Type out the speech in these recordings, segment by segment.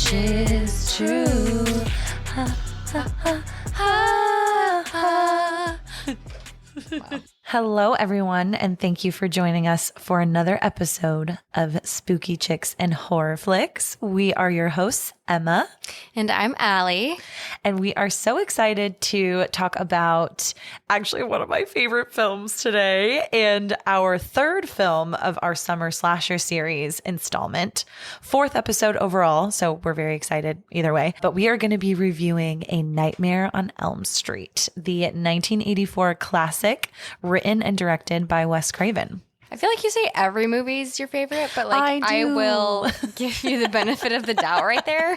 which is true. Ha, ha, ha, ha, ha. Wow. Hello, everyone, and thank you for joining us for another episode of Spooky Chicks and Horror Flicks. We are your hosts, Emma. And I'm Allie. And we are so excited to talk about actually one of my favorite films today and our third film of our Summer Slasher series installment. Fourth episode overall, so we're very excited either way. But we are going to be reviewing A Nightmare on Elm Street, the 1984 classic written and directed by Wes Craven. I feel like you say every movie is your favorite, but like I will give you the benefit of the doubt right there.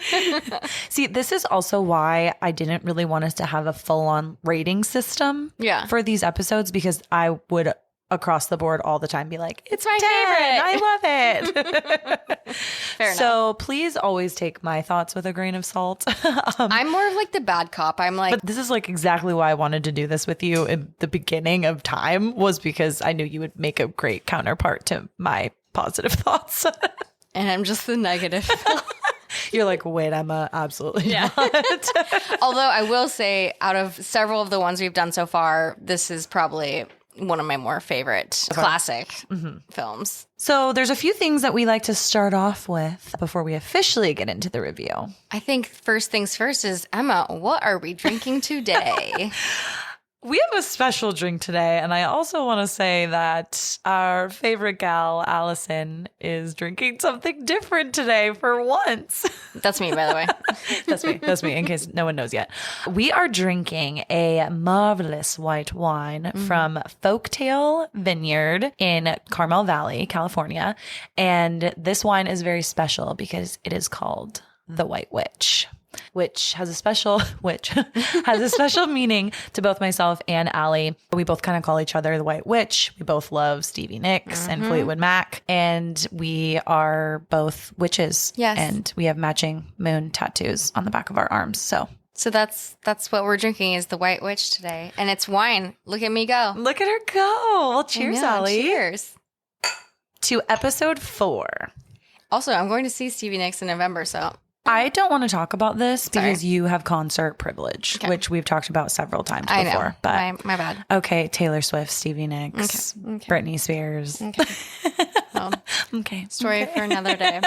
See, this is also why I didn't really want us to have a full-on rating system for these episodes, because I would across the board all the time be like, it's my favorite. I love it. Fair enough. So please always take my thoughts with a grain of salt. I'm more of like the bad cop. I'm like, but this is like exactly why I wanted to do this with you in the beginning of time, was because I knew you would make a great counterpart to my positive thoughts. And I'm just the negative. You're like, wait, Emma, absolutely not. Although I will say, out of several of the ones we've done so far, this is probably one of my more favorite classic films. So there's a few things that we like to start off with before we officially get into the review. I think first things first is, Emma, what are we drinking today? We have a special drink today, and I also want to say that our favorite gal, Allison, is drinking something different today for once. That's me, by the way. That's me, in case no one knows yet. We are drinking a marvelous white wine from Folktale Vineyard in Carmel Valley, California. And this wine is very special because it is called the White Witch. Which has a special meaning to both myself and Allie. We both kind of call each other the White Witch. We both love Stevie Nicks and Fleetwood Mac, and we are both witches. Yes, and we have matching moon tattoos on the back of our arms. So that's what we're drinking, is the White Witch today, and it's wine. Look at me go! Look at her go! Well, cheers, Allie. Cheers to episode 4. Also, I'm going to see Stevie Nicks in November, so. I don't want to talk about this because you have concert privilege, which we've talked about several times before. I know. But my bad. Okay, Taylor Swift, Stevie Nicks, Britney Spears. Okay. Well, Story for another day.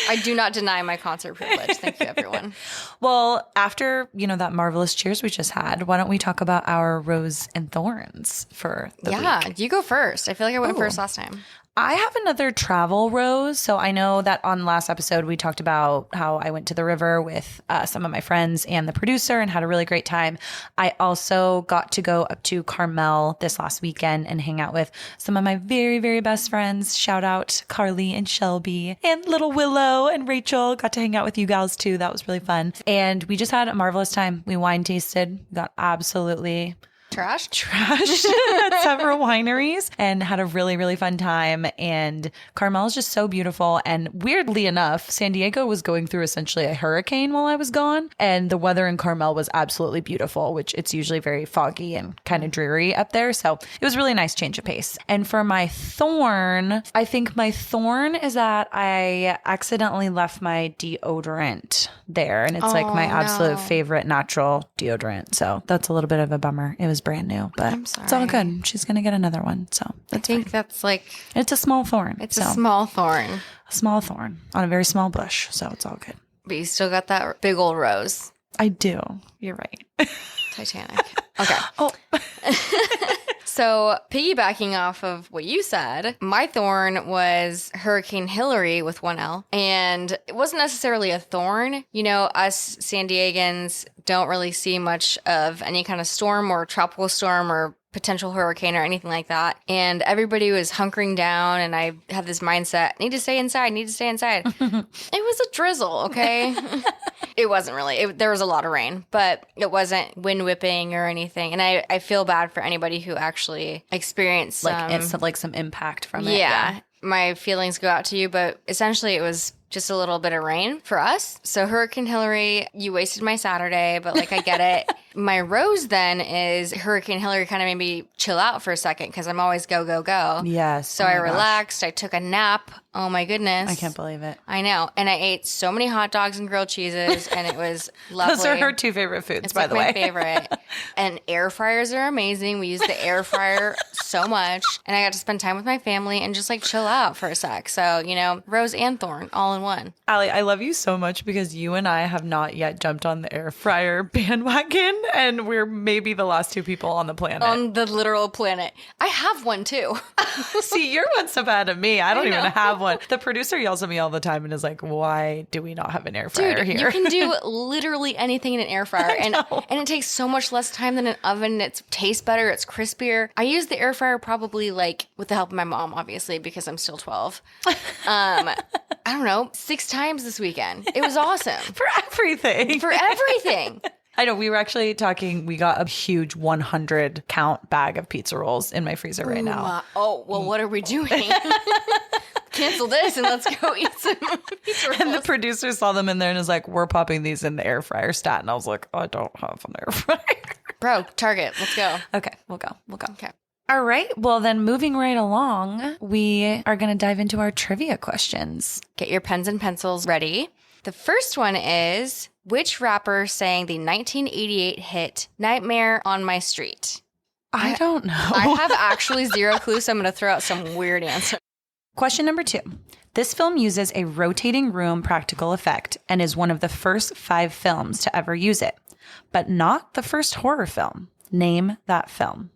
I do not deny my concert privilege. Thank you, everyone. Well, after, that marvelous cheers we just had, why don't we talk about our rose and thorns for the week? Yeah, you go first. I feel like I went first last time. I have another travel rose. So I know that on last episode, we talked about how I went to the river with some of my friends and the producer and had a really great time. I also got to go up to Carmel this last weekend and hang out with some of my very, very best friends. Shout out Carly and Shelby and little Willow and Rachel. Got to hang out with you gals too. That was really fun. And we just had a marvelous time. We wine tasted, got absolutely trashed at several wineries and had a really, really fun time. And Carmel is just so beautiful. And weirdly enough, San Diego was going through essentially a hurricane while I was gone. And the weather in Carmel was absolutely beautiful, which it's usually very foggy and kind of dreary up there. So it was really nice change of pace. And for my thorn, I think my thorn is that I accidentally left my deodorant there. And it's like my absolute favorite natural deodorant. So that's a little bit of a bummer. It was brand new, but it's all good. She's going to get another one. So that's fine. That's like, it's a small thorn. It's a small thorn. A small thorn on a very small bush. So it's all good. But you still got that big old rose. I do. You're right. Titanic. Okay. So piggybacking off of what you said, my thorn was Hurricane Hillary with one L. And it wasn't necessarily a thorn. Us San Diegans don't really see much of any kind of storm or tropical storm or potential hurricane or anything like that. And everybody was hunkering down, and I had this mindset, need to stay inside. It was a drizzle, okay? It wasn't really. There was a lot of rain, but it wasn't wind whipping or anything. And I feel bad for anybody who actually experienced some impact from it. Yeah. My feelings go out to you, but essentially it was just a little bit of rain for us. So Hurricane Hillary, you wasted my Saturday, but I get it. My rose then is Hurricane Hillary kind of made me chill out for a second because I'm always go, go, go. Yes. So I relaxed. I took a nap. Oh my goodness. I can't believe it. I know. And I ate so many hot dogs and grilled cheeses and it was lovely. Those are her 2 favorite foods, It's by the way. my favorite. And air fryers are amazing. We use the air fryer so much. And I got to spend time with my family and just like chill out for a sec. So, rose and thorn all in one. Allie, I love you so much because you and I have not yet jumped on the air fryer bandwagon, and we're maybe the last 2 people on the planet. On the literal planet. I have one too. See, you're one step ahead of me. I don't even have one. The producer yells at me all the time and is like, why do we not have an air fryer Dude, here? you can do literally anything in an air fryer. And it takes so much less time than an oven. It tastes better. It's crispier. I use the air fryer probably like with the help of my mom, obviously, because I'm still 12. I don't know, 6 times this weekend. It was awesome. For everything. For everything. I know. We were actually talking. We got a huge 100 count bag of pizza rolls in my freezer right now. Oh, well, what are we doing? Cancel this and let's go eat some pizza rolls. And the producer saw them in there and is like, we're popping these in the air fryer stat. And I was like, I don't have an air fryer. Bro, Target, let's go. Okay, we'll go. Okay. All right. Well, then moving right along, we are going to dive into our trivia questions. Get your pens and pencils ready. The first one is, which rapper sang the 1988 hit Nightmare on My Street? I don't know. I have actually 0 clues, so I'm going to throw out some weird answer. Question number 2. This film uses a rotating room practical effect and is one of the first 5 films to ever use it, but not the first horror film. Name that film.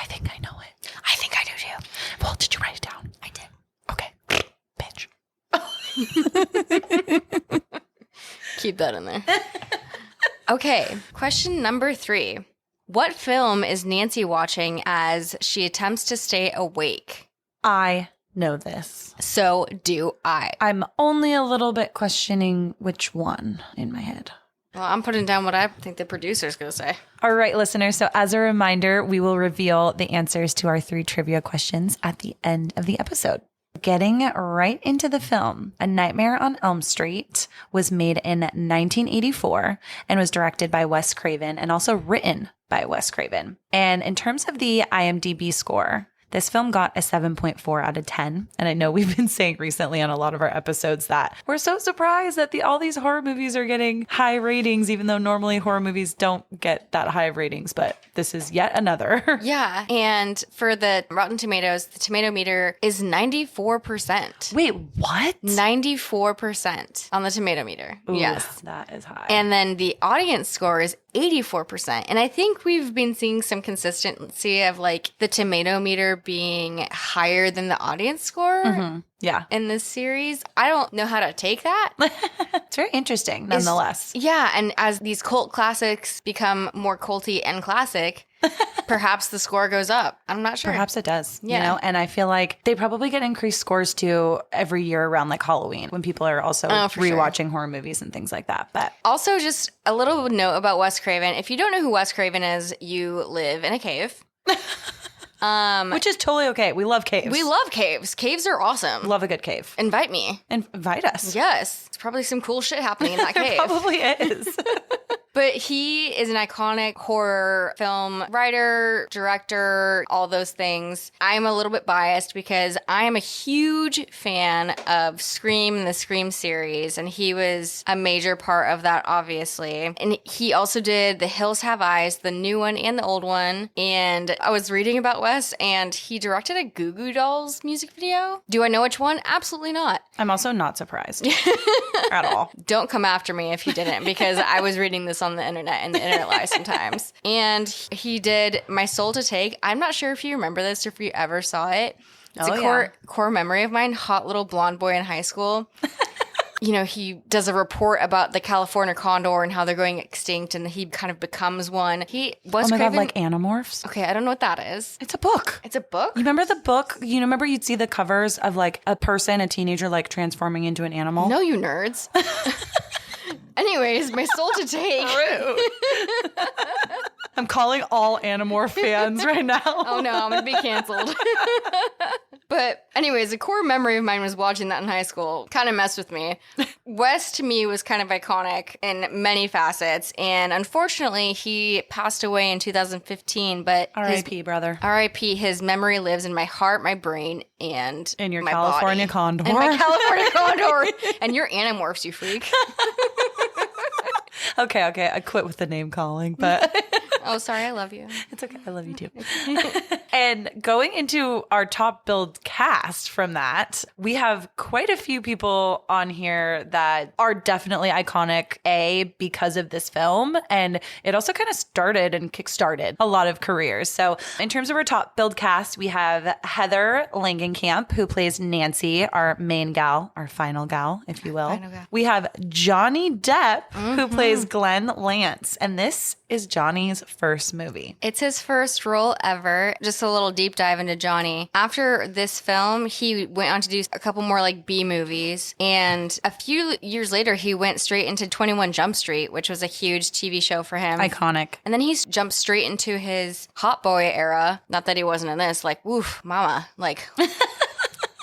I think I know it. I think I do too. Well, did you write it down? I did. Okay. Bitch. Keep that in there. Okay, question number 3. What film is Nancy watching as she attempts to stay awake? I know this. So do I. I'm only a little bit questioning which one in my head. Well, I'm putting down what I think the producer's going to say. All right, listeners. So as a reminder, we will reveal the answers to our 3 trivia questions at the end of the episode. Getting right into the film, A Nightmare on Elm Street was made in 1984 and was directed by Wes Craven and also written by Wes Craven. And in terms of the IMDb score, this film got a 7.4 out of 10. And I know we've been saying recently on a lot of our episodes that we're so surprised that all these horror movies are getting high ratings, even though normally horror movies don't get that high of ratings. But this is yet another. Yeah. And for the Rotten Tomatoes, the tomato meter is 94%. Wait, what? 94% on the tomato meter. Ooh, yes. That is high. And then the audience score is 84%. And I think we've been seeing some consistency of like the tomato meter being higher than the audience score Yeah. in this series. I don't know how to take that. It's very interesting, nonetheless. Yeah. And as these cult classics become more culty and classic, perhaps the score goes up. I'm not sure. Perhaps it does. Yeah. You know, and I feel like they probably get increased scores too every year around like Halloween when people are also for sure. rewatching horror movies and things like that. But Also, just a little note about Wes Craven. If you don't know who Wes Craven is, you live in a cave. which is totally okay. We love caves. We love caves. Caves are awesome. love a good cave. Invite me. Invite us. Yes. It's probably some cool shit happening in that cave. Probably is. But he is an iconic horror film writer, director, all those things. I'm a little bit biased because I am a huge fan of Scream and the Scream series, and he was a major part of that, obviously. And he also did The Hills Have Eyes, the new one and the old one. And I was reading about Wes, and he directed a Goo Goo Dolls music video. Do I know which one? Absolutely not. I'm also not surprised at all. Don't come after me if you didn't, because I was reading this on the internet and the internet lies sometimes. And he did My Soul to Take. I'm not sure if you remember this or if you ever saw it. It's a core memory of mine. Hot little blonde boy in high school. You know, he does a report about the California condor and how they're going extinct, and he kind of becomes one. He was God, like Animorphs? Okay, I don't know what that is. It's a book. It's a book? You remember the book? You remember you'd see the covers of like a person, a teenager, like transforming into an animal? No, you nerds. Anyways, My Soul to Take. I'm calling all Animorph fans right now. Oh no, I'm going to be canceled. But anyways, a core memory of mine was watching that in high school. Kind of messed with me. Wes, to me, was kind of iconic in many facets. And unfortunately, he passed away in 2015. But R.I.P., brother. R.I.P. His memory lives in my heart, my brain, and in your my California body. condor. And my California condor. And your Animorphs, you freak. Okay. I quit with the name calling, but... Oh, sorry. I love you. It's okay. I love you too. And going into our top build cast from that, we have quite a few people on here that are definitely iconic, because of this film. And it also kind of started and kickstarted a lot of careers. So in terms of our top build cast, we have Heather Langenkamp, who plays Nancy, our main gal, our final gal, if you will. We have Johnny Depp, who plays Glenn Lance. And this is Johnny's first movie. It's his first role ever. Just a little deep dive into Johnny. After this film, he went on to do a couple more like B movies. And a few years later, he went straight into 21 Jump Street, which was a huge TV show for him. Iconic. And then he's jumped straight into his hot boy era. Not that he wasn't in this, like, woof, mama. Like...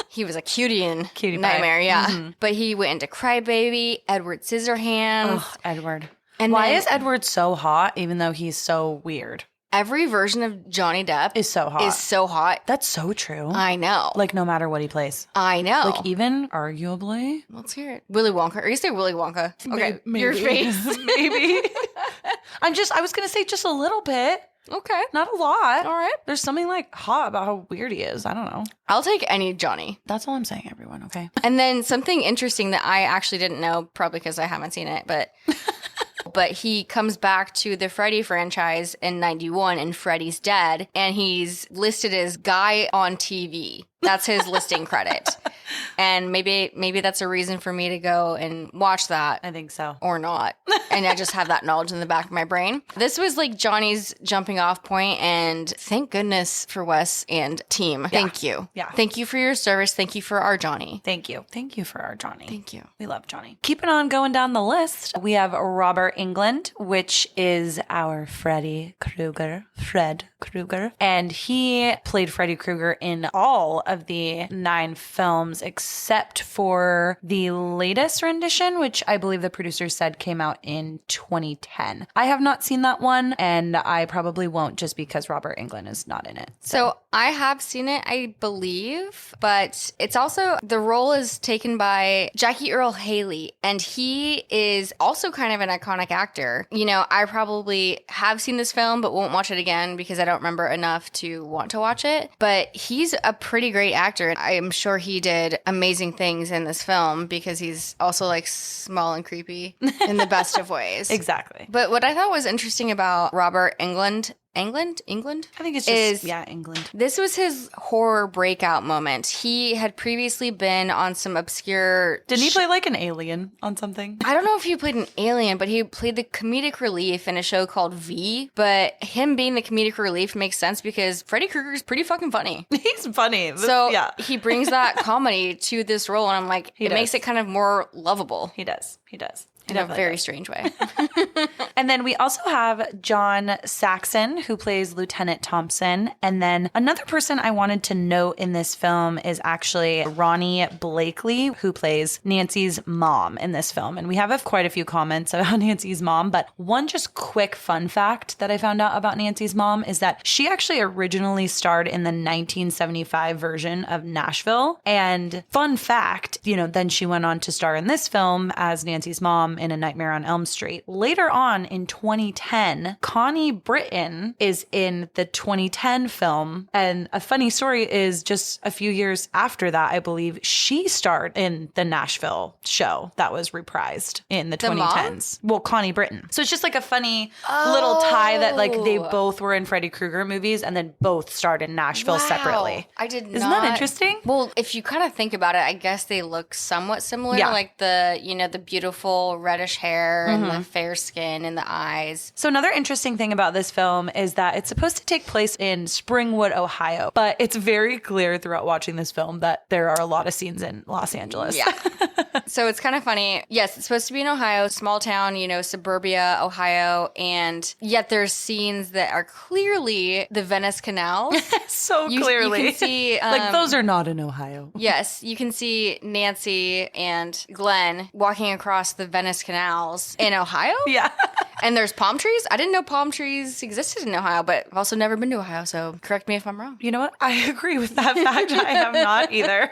He was a cutie in Nightmare, yeah. Mm-hmm. But he went into Crybaby, Edward Scissorhands. Oh, Edward. And why is Edward so hot, even though he's so weird? Every version of Johnny Depp is so hot. That's so true. I know. Like, no matter what he plays. I know. Like, even arguably. Let's hear it. Willy Wonka. Or you say Willy Wonka. Okay. Maybe. Your face. Maybe. I was going to say just a little bit. Okay. Not a lot. All right. There's something like hot about how weird he is. I don't know. I'll take any Johnny. That's all I'm saying, everyone. Okay. And then something interesting that I actually didn't know, probably because I haven't seen it, but he comes back to the Freddy franchise in 91 and Freddy's dead. And he's listed as guy on TV. That's his listing credit. And maybe that's a reason for me to go and watch that. I think so. Or not. And I just have that knowledge in the back of my brain. This was like Johnny's jumping off point, and thank goodness for Wes and team. Yeah. Thank you. Yeah. Thank you for your service. Thank you for our Johnny. Thank you. Thank you for our Johnny. Thank you. We love Johnny. Keeping on going down the list, we have Robert Englund, which is our Fred Krueger. And he played Freddy Krueger in all of the 9 films except for the latest rendition, which I believe the producers said came out in 2010. I have not seen that one, and I probably won't just because Robert Englund is not in it. So I have seen it, I believe, but it's also, the role is taken by Jackie Earle Haley, and he is also kind of an iconic actor. You know, I probably have seen this film, but won't watch it again because I don't remember enough to want to watch it. But he's a pretty great actor. I am sure he did amazing things in this film because he's also like small and creepy in the best of ways. Exactly. But what I thought was interesting about Robert Englund? England? I think it's just, England. This was his horror breakout moment. He had previously been on some obscure... Didn't he play like an alien on something? I don't know if he played an alien, but he played the comedic relief in a show called V. But him being the comedic relief makes sense because Freddy Krueger is pretty fucking funny. He's funny. So he brings that comedy to this role, and I'm like, it makes it kind of more lovable. He does. In a very strange way. And then we also have John Saxon, who plays Lieutenant Thompson. And then another person I wanted to note in this film is actually Ronnie Blakely, who plays Nancy's mom in this film. And we have quite a few comments about Nancy's mom, but one just quick fun fact that I found out about Nancy's mom is that she actually originally starred in the 1975 version of Nashville. And fun fact, then she went on to star in this film as Nancy's mom in A Nightmare on Elm Street. Later on in 2010, Connie Britton is in the 2010 film. And a funny story is just a few years after that, I believe, she starred in the Nashville show that was reprised in the 2010s. Well, Connie Britton. So it's just like a funny little tie that like they both were in Freddy Krueger movies and then both starred in Nashville separately. I did not. Isn't that interesting? Well, if you kind of think about it, I guess they look somewhat similar. Yeah. Like the beautiful reddish hair and the fair skin and the eyes. So another interesting thing about this film is that it's supposed to take place in Springwood, Ohio, but it's very clear throughout watching this film that there are a lot of scenes in Los Angeles. Yeah. So it's kind of funny. Yes, it's supposed to be in Ohio, small town, suburbia, Ohio, and yet there's scenes that are clearly the Venice Canals. So clearly. You can see... like, those are not in Ohio. Yes, you can see Nancy and Glenn walking across the Venice Canals in Ohio. Yeah. And there's palm trees. I didn't know palm trees existed in Ohio, but I've also never been to Ohio, so correct me if I'm wrong. You know what? I agree with that fact. I have not either.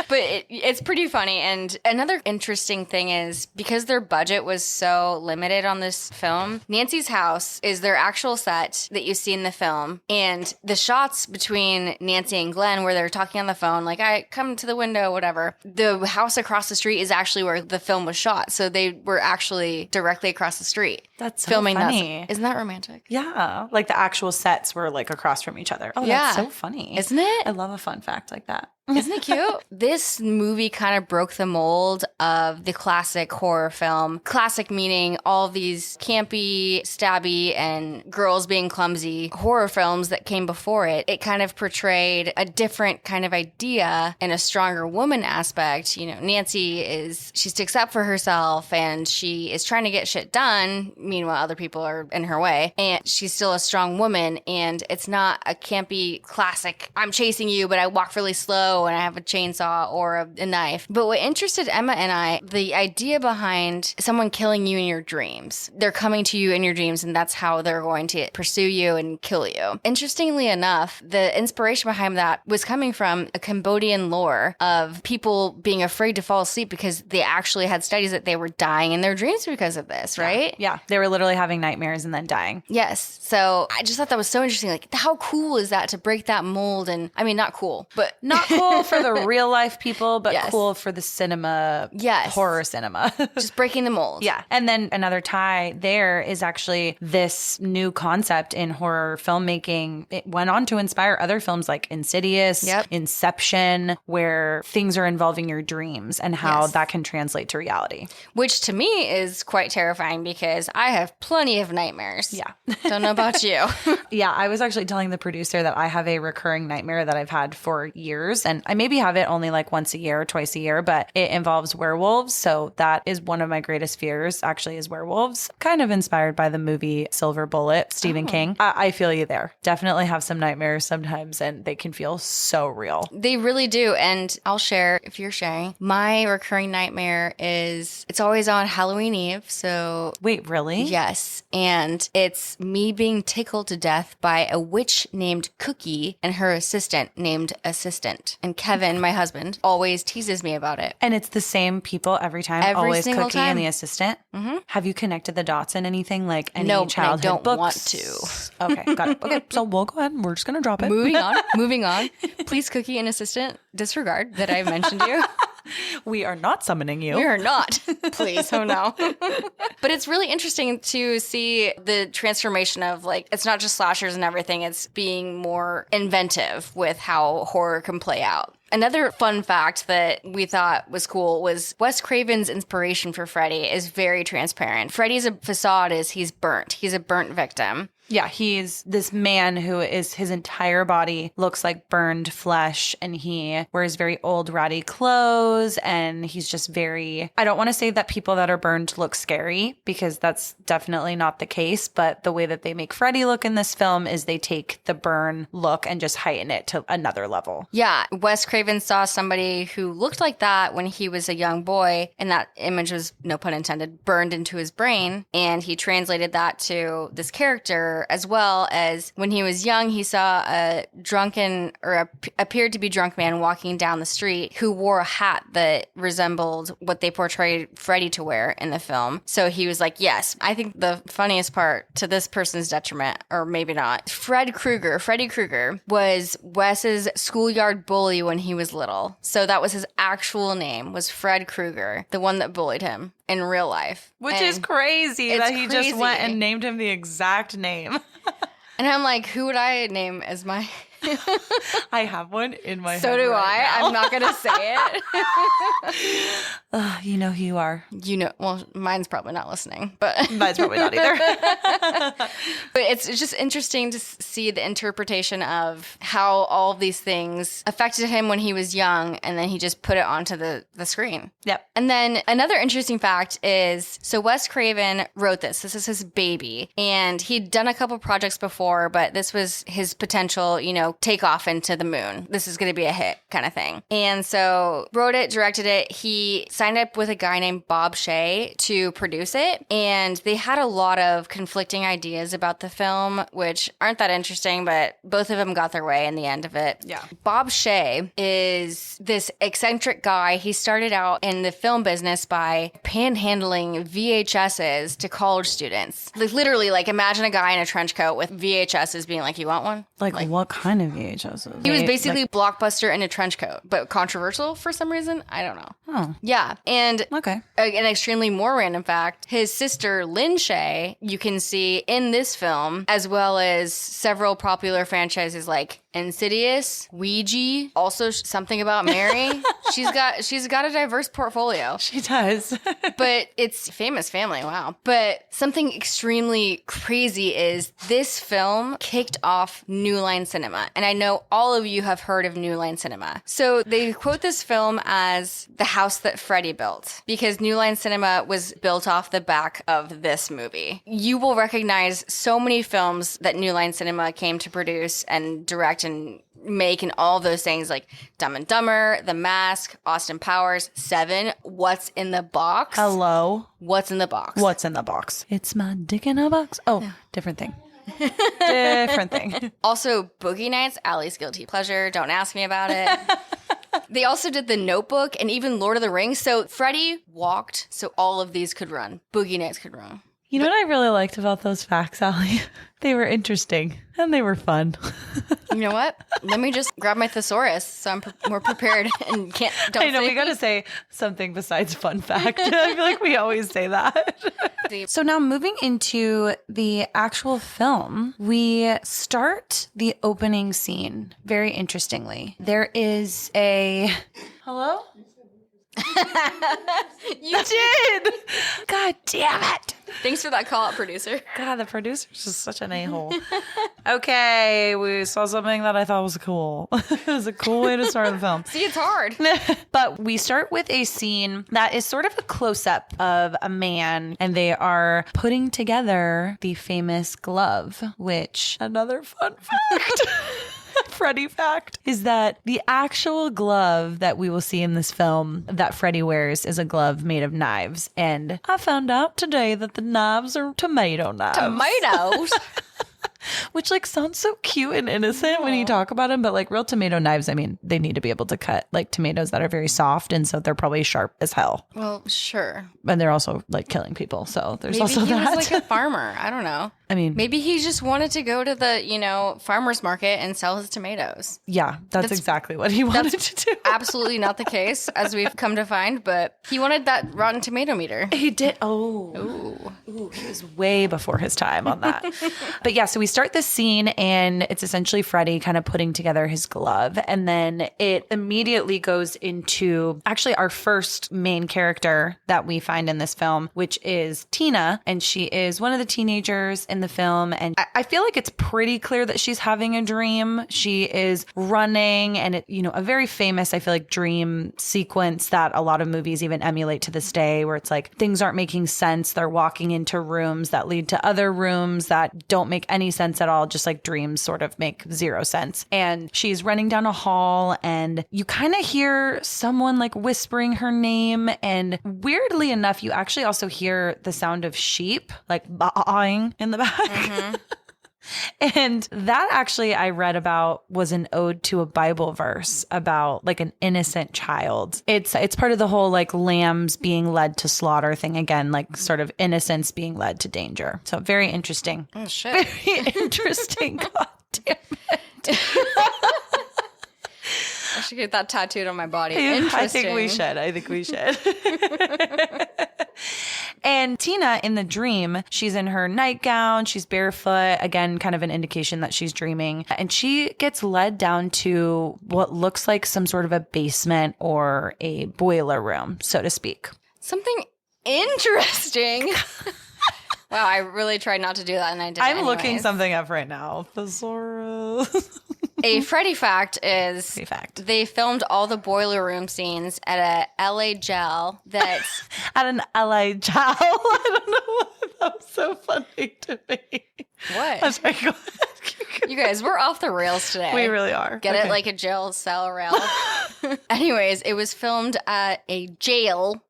But it's pretty funny. And another interesting thing is because their budget was so limited on this film, Nancy's house is their actual set that you see in the film. And the shots between Nancy and Glenn where they're talking on the phone, like, I come to the window, whatever. The house across the street is actually where the film was shot. So they were actually directly across the street. That's so filming funny. That. Isn't that romantic? Yeah. Like the actual sets were like across from each other. Oh, yeah. That's so funny. Isn't it? I love a fun fact like that. Isn't it cute? This movie kind of broke the mold of the classic horror film. Classic meaning all these campy, stabby, and girls being clumsy horror films that came before it. It kind of portrayed a different kind of idea and a stronger woman aspect. Nancy she sticks up for herself and she is trying to get shit done. Meanwhile, other people are in her way. And she's still a strong woman. And it's not a campy classic, I'm chasing you, but I walk really slow and I have a chainsaw or a knife. But what interested Emma and I, the idea behind someone killing you in your dreams. They're coming to you in your dreams and that's how they're going to pursue you and kill you. Interestingly enough, the inspiration behind that was coming from a Cambodian lore of people being afraid to fall asleep because they actually had studies that they were dying in their dreams because of this, right? Yeah. They were literally having nightmares and then dying. Yes. So I just thought that was so interesting. Like, how cool is that to break that mold? And I mean, not cool, but not cool for the real life people, but yes. cool for the cinema, yes. horror cinema. Just breaking the mold. Yeah. And then another tie there is actually this new concept in horror filmmaking. It went on to inspire other films like Insidious, Inception, where things are involving your dreams and how that can translate to reality. Which to me is quite terrifying because I have plenty of nightmares. Yeah. Don't know about you. Yeah. I was actually telling the producer that I have a recurring nightmare that I've had for years. And I maybe have it only like once a year or twice a year, but it involves werewolves. So that is one of my greatest fears, actually, is werewolves. Kind of inspired by the movie Silver Bullet, Stephen King. I feel you there. Definitely have some nightmares sometimes, and they can feel so real. They really do. And I'll share, if you're sharing, my recurring nightmare is it's always on Halloween Eve. So wait, really? Yes. And it's me being tickled to death by a witch named Cookie and her assistant named Assistant. And Kevin, my husband, always teases me about it. And it's the same people every time? Every always single Cookie time. And the assistant? Mm-hmm. Have you connected the dots in anything? Like any childhood I don't books? want to. Okay, got it. Okay, so we'll go ahead and we're just going to drop it. Moving on. Please, Cookie and Assistant, disregard that I mentioned you. We are not summoning you. We are not. Please. Oh, no. But it's really interesting to see the transformation of, like, it's not just slashers and everything. It's being more inventive with how horror can play out. Another fun fact that we thought was cool was Wes Craven's inspiration for Freddy is very transparent. Freddy's facade is he's burnt. He's a burnt victim. Yeah, he's this man who is his entire body looks like burned flesh, and he wears very old ratty clothes, and he's just very, I don't want to say that people that are burned look scary because that's definitely not the case, but the way that they make Freddy look in this film is they take the burn look and just heighten it to another level. Yeah, Wes Craven saw somebody who looked like that when he was a young boy, and that image was, no pun intended, burned into his brain, and he translated that to this character. As well as when he was young, he saw a drunken or appeared to be drunk man walking down the street who wore a hat that resembled what they portrayed Freddy to wear in the film. So he was like, yes. I think the funniest part, to this person's detriment, or maybe not, Freddy Krueger was Wes's schoolyard bully when he was little. So that was his actual name, was Fred Krueger, the one that bullied him in real life. Which is crazy that he just went and named him the exact name. And I'm like, who would I name as my I have one in my head. So do right I. now. I'm not going to say it. You know who you are. Well, mine's probably not listening, but Mine's probably not either. But it's just interesting to see the interpretation of how all of these things affected him when he was young, and then he just put it onto the screen. Yep. And then another interesting fact is, so Wes Craven wrote this. This is his baby. And he'd done a couple projects before, but this was his potential, take off into the moon. This is going to be a hit kind of thing. And so wrote it, directed it. He signed up with a guy named Bob Shea to produce it. And they had a lot of conflicting ideas about the film, which aren't that interesting, but both of them got their way in the end of it. Yeah. Bob Shea is this eccentric guy. He started out in the film business by panhandling VHSs to college students. Like literally, imagine a guy in a trench coat with VHSs being like, you want one? Like what kind of VHSs? He was basically Blockbuster in a trench coat, but controversial for some reason. I don't know. Oh. Yeah. And Okay. an extremely more random fact, his sister Lynn Shay, you can see in this film, as well as several popular franchises like Insidious, Ouija, also something about Mary. She's got a diverse portfolio. She does. But it's famous family, wow. But something extremely crazy is this film kicked off New Line Cinema. And I know all of you have heard of New Line Cinema. So they quote this film as the house that Freddy built, because New Line Cinema was built off the back of this movie. You will recognize so many films that New Line Cinema came to produce and direct and make and all those things, like Dumb and Dumber, The Mask, Austin Powers, Seven, What's in the Box? Hello. What's in the box? What's in the box? It's my dick in a box. Oh, different thing. Different thing. Also, Boogie Nights, Allie's guilty pleasure. Don't ask me about it. They also did The Notebook and even Lord of the Rings. So Freddy walked so all of these could run. Boogie Nights could run. You know what I really liked about those facts, Allie? They were interesting and they were fun. You know what? Let me just grab my thesaurus so I'm more prepared and don't I know, say- we got to say something besides fun fact. I feel like we always say that. So now moving into the actual film, we start the opening scene very interestingly. There is a... Hello? You did! God damn it! Thanks for that call out, producer. God, the producer's just such an a-hole. Okay, we saw something that I thought was cool. It was a cool way to start the film. See, it's hard. But we start with a scene that is sort of a close-up of a man, and they are putting together the famous glove, which, another fun fact... Freddy fact is that the actual glove that we will see in this film that Freddy wears is a glove made of knives. And I found out today that the knives are tomato knives. Tomatoes? Which sounds so cute and innocent when you talk about them, but real tomato knives, I mean, they need to be able to cut tomatoes that are very soft, and so they're probably sharp as hell. Well, sure. And they're also killing people, so there's Maybe also he that. was a farmer. I don't know. I mean, Maybe he just wanted to go to the, farmer's market and sell his tomatoes. yeah, that's exactly what he wanted to do. Absolutely not the case, as we've come to find, but he wanted that Rotten Tomato meter. He did. Ooh, he was way before his time on that. But yeah, so we start this scene and it's essentially Freddy kind of putting together his glove. And then it immediately goes into actually our first main character that we find in this film, which is Tina. And she is one of the teenagers in the film. And I feel like it's pretty clear that she's having a dream. She is running and a very famous, I feel like, dream sequence that a lot of movies even emulate to this day, where it's things aren't making sense. They're walking into rooms that lead to other rooms that don't make any sense at all. Just dreams sort of make zero sense. And she's running down a hall and you kind of hear someone whispering her name. And weirdly enough, you actually also hear the sound of sheep baaing in the back. Mm-hmm. And that actually I read about was an ode to a Bible verse about an innocent child. It's part of the whole lambs being led to slaughter thing again, sort of innocence being led to danger. So very interesting. Oh shit. Very interesting. God damn it. I should get that tattooed on my body. I Interesting. think we should. And And Tina, in the dream, she's in her nightgown, she's barefoot, again, kind of an indication that she's dreaming. And she gets led down to what looks like some sort of a basement or a boiler room, so to speak. Something interesting. Wow, I really tried not to do that, and I did. I'm looking something up right now. Thesaurus. A Freddy fact is they filmed all the boiler room scenes at a LA gel that's... At an LA gel? I don't know why that was so funny to me. What? I'm sorry, go ahead. You guys, we're off the rails today. We really are. Get it like a jail cell rail. Anyways, it was filmed at a jail.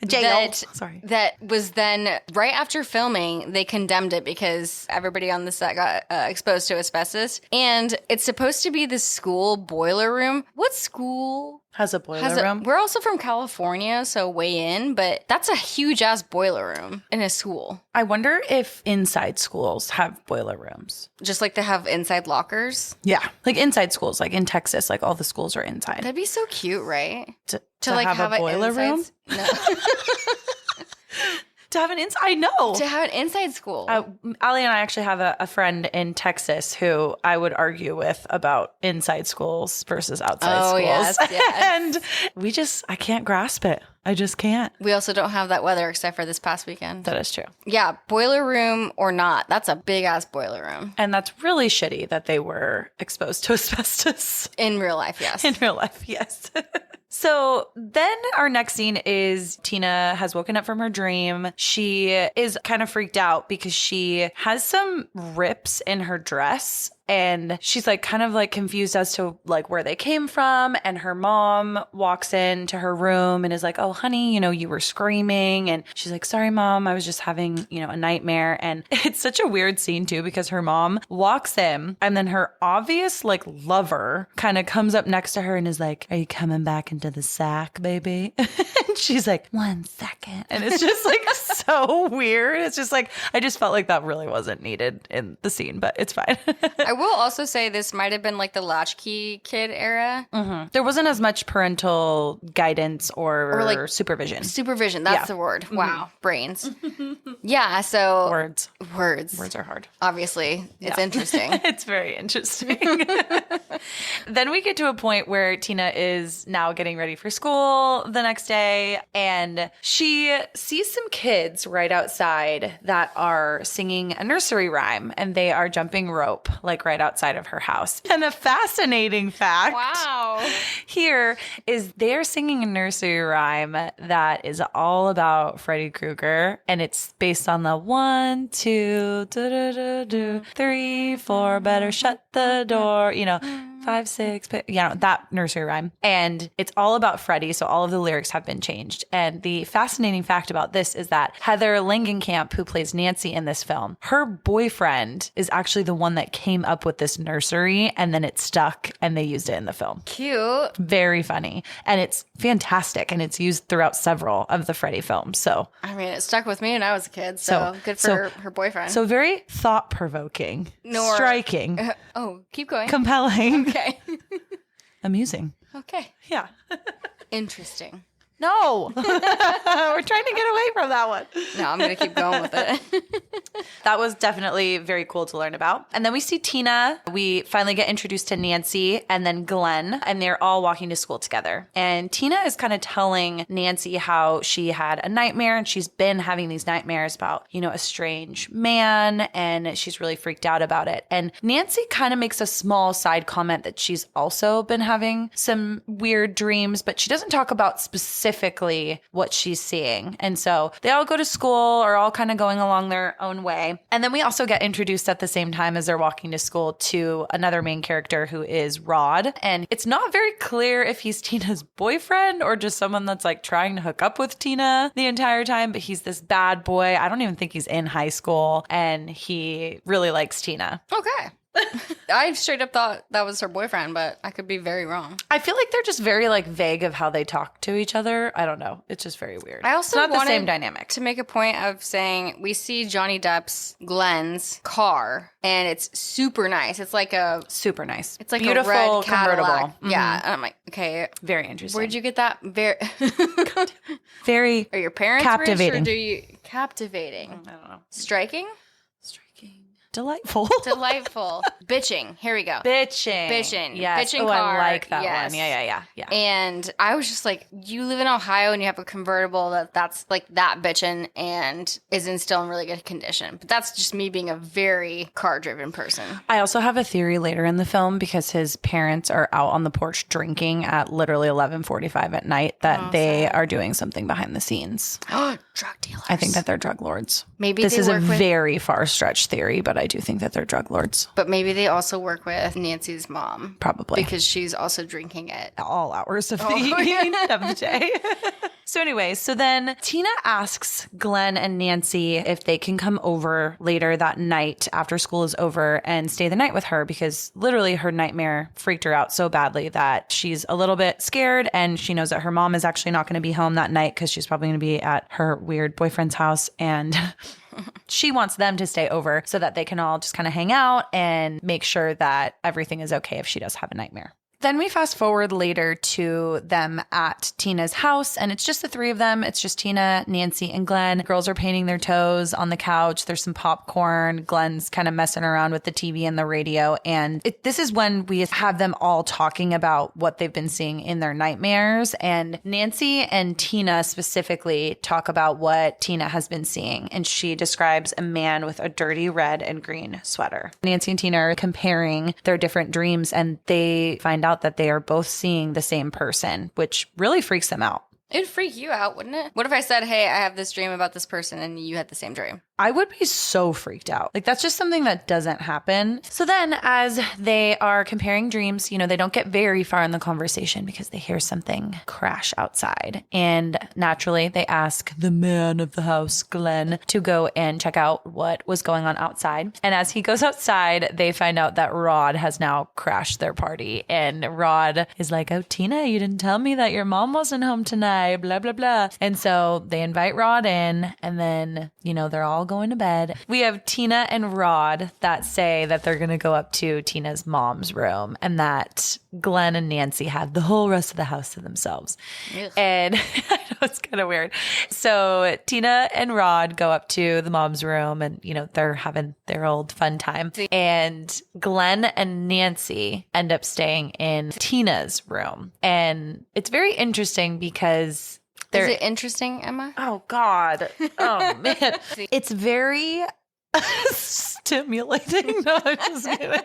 That was then, right after filming, they condemned it because everybody on the set got exposed to asbestos. And it's supposed to be the school boiler room. What school has a boiler room? We're also from California, so way in, but that's a huge ass boiler room in a school. I wonder if inside schools have boiler rooms. Just like they have inside lockers? Yeah. Like inside schools, like in Texas, like all the schools are inside. That'd be so cute, right? To like have a boiler room? No. To have an inside, I know. To have an inside school. Ali and I actually have a friend in Texas who I would argue with about inside schools versus outside schools. Yes. And I can't grasp it. I just can't. We also don't have that weather except for this past weekend. That is true. Yeah, boiler room or not, that's a big ass boiler room. And that's really shitty that they were exposed to asbestos. In real life, yes. In real life, yes. So then our next scene is Tina has woken up from her dream. She is kind of freaked out because she has some rips in her dress. And she's like kind of like confused as to like where they came from. And her mom walks into her room and is like, oh, honey, you were screaming. And she's like, sorry, mom, I was just having, a nightmare. And it's such a weird scene too, because her mom walks in and then her obvious like lover kind of comes up next to her and is like, are you coming back into the sack, baby? And she's like, 1 second. And it's just like so weird. It's just like, I just felt like that really wasn't needed in the scene, but it's fine. I will also say this might have been like the latchkey kid era. Mm-hmm. There wasn't as much parental guidance or like supervision. Supervision, that's the word. Mm-hmm. Wow, brains. Yeah, so... Words. Words are hard. Obviously, it's interesting. It's very interesting. Then we get to a point where Tina is now getting ready for school the next day, and she sees some kids right outside that are singing a nursery rhyme, and they are jumping rope, like right outside of her house. And a fascinating fact here is they're singing a nursery rhyme that is all about Freddy Krueger, and it's based on the 1, 2, 3, 4, better shut the door, 5, 6, that nursery rhyme. And it's all about Freddy, so all of the lyrics have been changed. And the fascinating fact about this is that Heather Langenkamp, who plays Nancy in this film, her boyfriend is actually the one that came up with this nursery, and then it stuck and they used it in the film. Cute. Very funny. And it's fantastic, and it's used throughout several of the Freddy films. So I mean, it stuck with me when I was a kid, so good for her boyfriend. So very thought-provoking, striking. Keep going. Compelling. Okay. Amusing. Okay. Yeah. Interesting. No. We're trying to get away from that one. No, I'm going to keep going with it. That was definitely very cool to learn about. And then we see Tina. We finally get introduced to Nancy and then Glenn, and they're all walking to school together. And Tina is kind of telling Nancy how she had a nightmare, and she's been having these nightmares about, a strange man, and she's really freaked out about it. And Nancy kind of makes a small side comment that she's also been having some weird dreams, but she doesn't talk about specifically what she's seeing. And so they all go to school, are all kind of going along their own way. And then we also get introduced at the same time as they're walking to school to another main character who is Rod. And it's not very clear if he's Tina's boyfriend or just someone that's like trying to hook up with Tina the entire time, but he's this bad boy. I don't even think he's in high school, and he really likes Tina. Okay. I straight up thought that was her boyfriend, but I could be very wrong. I feel like they're just very like vague of how they talk to each other. I don't know. It's just very weird. I also it's not the same wanted dynamic. to make a point of saying we see Johnny Depp's Glenn's car, and it's super nice. It's like a Super nice. It's like beautiful a red convertible. Cadillac. Yeah, and I'm like, okay, Very interesting. where'd you get that? Very Are your parents captivating. rich, or do you captivating? I don't know. Striking, Delightful. delightful, bitching. Here we go. Bitching. Yes. Bitching oh, car. I like that Yes. one. Yeah. And I was just like, you live in Ohio and you have a convertible that's like that bitchin' and is still in really good condition. But that's just me being a very car-driven person. I also have a theory later in the film because his parents are out on the porch drinking at literally 11:45 at night that they are doing something behind the scenes. Drug dealers. I think that they're drug lords. Maybe this they is a work with- very far-stretched theory, but I do think that they're drug lords. But maybe they also work with Nancy's mom. Probably. Because she's also drinking it. All hours of the day. So anyway, so then Tina asks Glenn and Nancy if they can come over later that night after school is over and stay the night with her because literally her nightmare freaked her out so badly that she's a little bit scared and she knows that her mom is actually not going to be home that night because she's probably going to be at her weird boyfriend's house and she wants them to stay over so that they can all just kind of hang out and make sure that everything is okay if she does have a nightmare. Then we fast forward later to them at Tina's house, and it's just the three of them. It's just Tina, Nancy, and Glenn. Girls are painting their toes on the couch. There's some popcorn. Glenn's kind of messing around with the TV and the radio. And this is when we have them all talking about what they've been seeing in their nightmares. And Nancy and Tina specifically talk about what Tina has been seeing. And she describes a man with a dirty red and green sweater. Nancy and Tina are comparing their different dreams, and they find out that they are both seeing the same person, which really freaks them out. It'd freak you out, wouldn't it? What if I said, hey, I have this dream about this person and you had the same dream? I would be so freaked out. Like, that's just something that doesn't happen. So then as they are comparing dreams, they don't get very far in the conversation because they hear something crash outside. And naturally, they ask the man of the house, Glenn, to go and check out what was going on outside. And as he goes outside, they find out that Rod has now crashed their party. And Rod is like, oh, Tina, you didn't tell me that your mom wasn't home tonight, blah, blah, blah. And so they invite Rod in, and then, they're all going to bed. We have Tina and Rod that say that they're going to go up to Tina's mom's room and that Glenn and Nancy have the whole rest of the house to themselves. Ugh. And I know it's kind of weird. So Tina and Rod go up to the mom's room and, they're having their old fun time. And Glenn and Nancy end up staying in Tina's room. And it's very interesting because is it interesting, Emma? oh God. Oh man. It's very stimulating. No, I'm just kidding.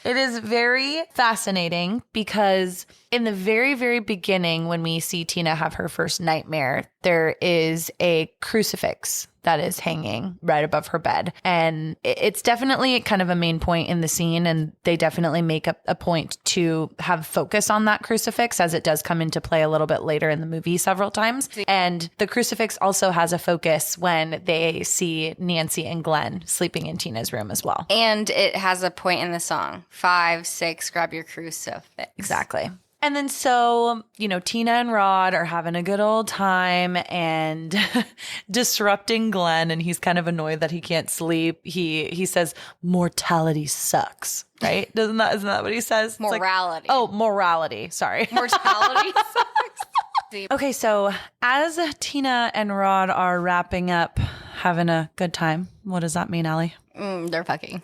It is very fascinating because in the very, very beginning, when we see Tina have her first nightmare, there is a crucifix that is hanging right above her bed. And it's definitely kind of a main point in the scene. And they definitely make a point to have focus on that crucifix as it does come into play a little bit later in the movie several times. And the crucifix also has a focus when they see Nancy and Glenn sleeping in Tina's room as well. And it has a point in the song. 5, 6, grab your crucifix. Exactly. And then so, Tina and Rod are having a good old time and disrupting Glenn, and he's kind of annoyed that he can't sleep. He says, mortality sucks, right? Isn't that what he says? It's Morality. Morality. Sorry. Mortality sucks. Okay, so as Tina and Rod are wrapping up, having a good time, what does that mean, Allie? They're fucking.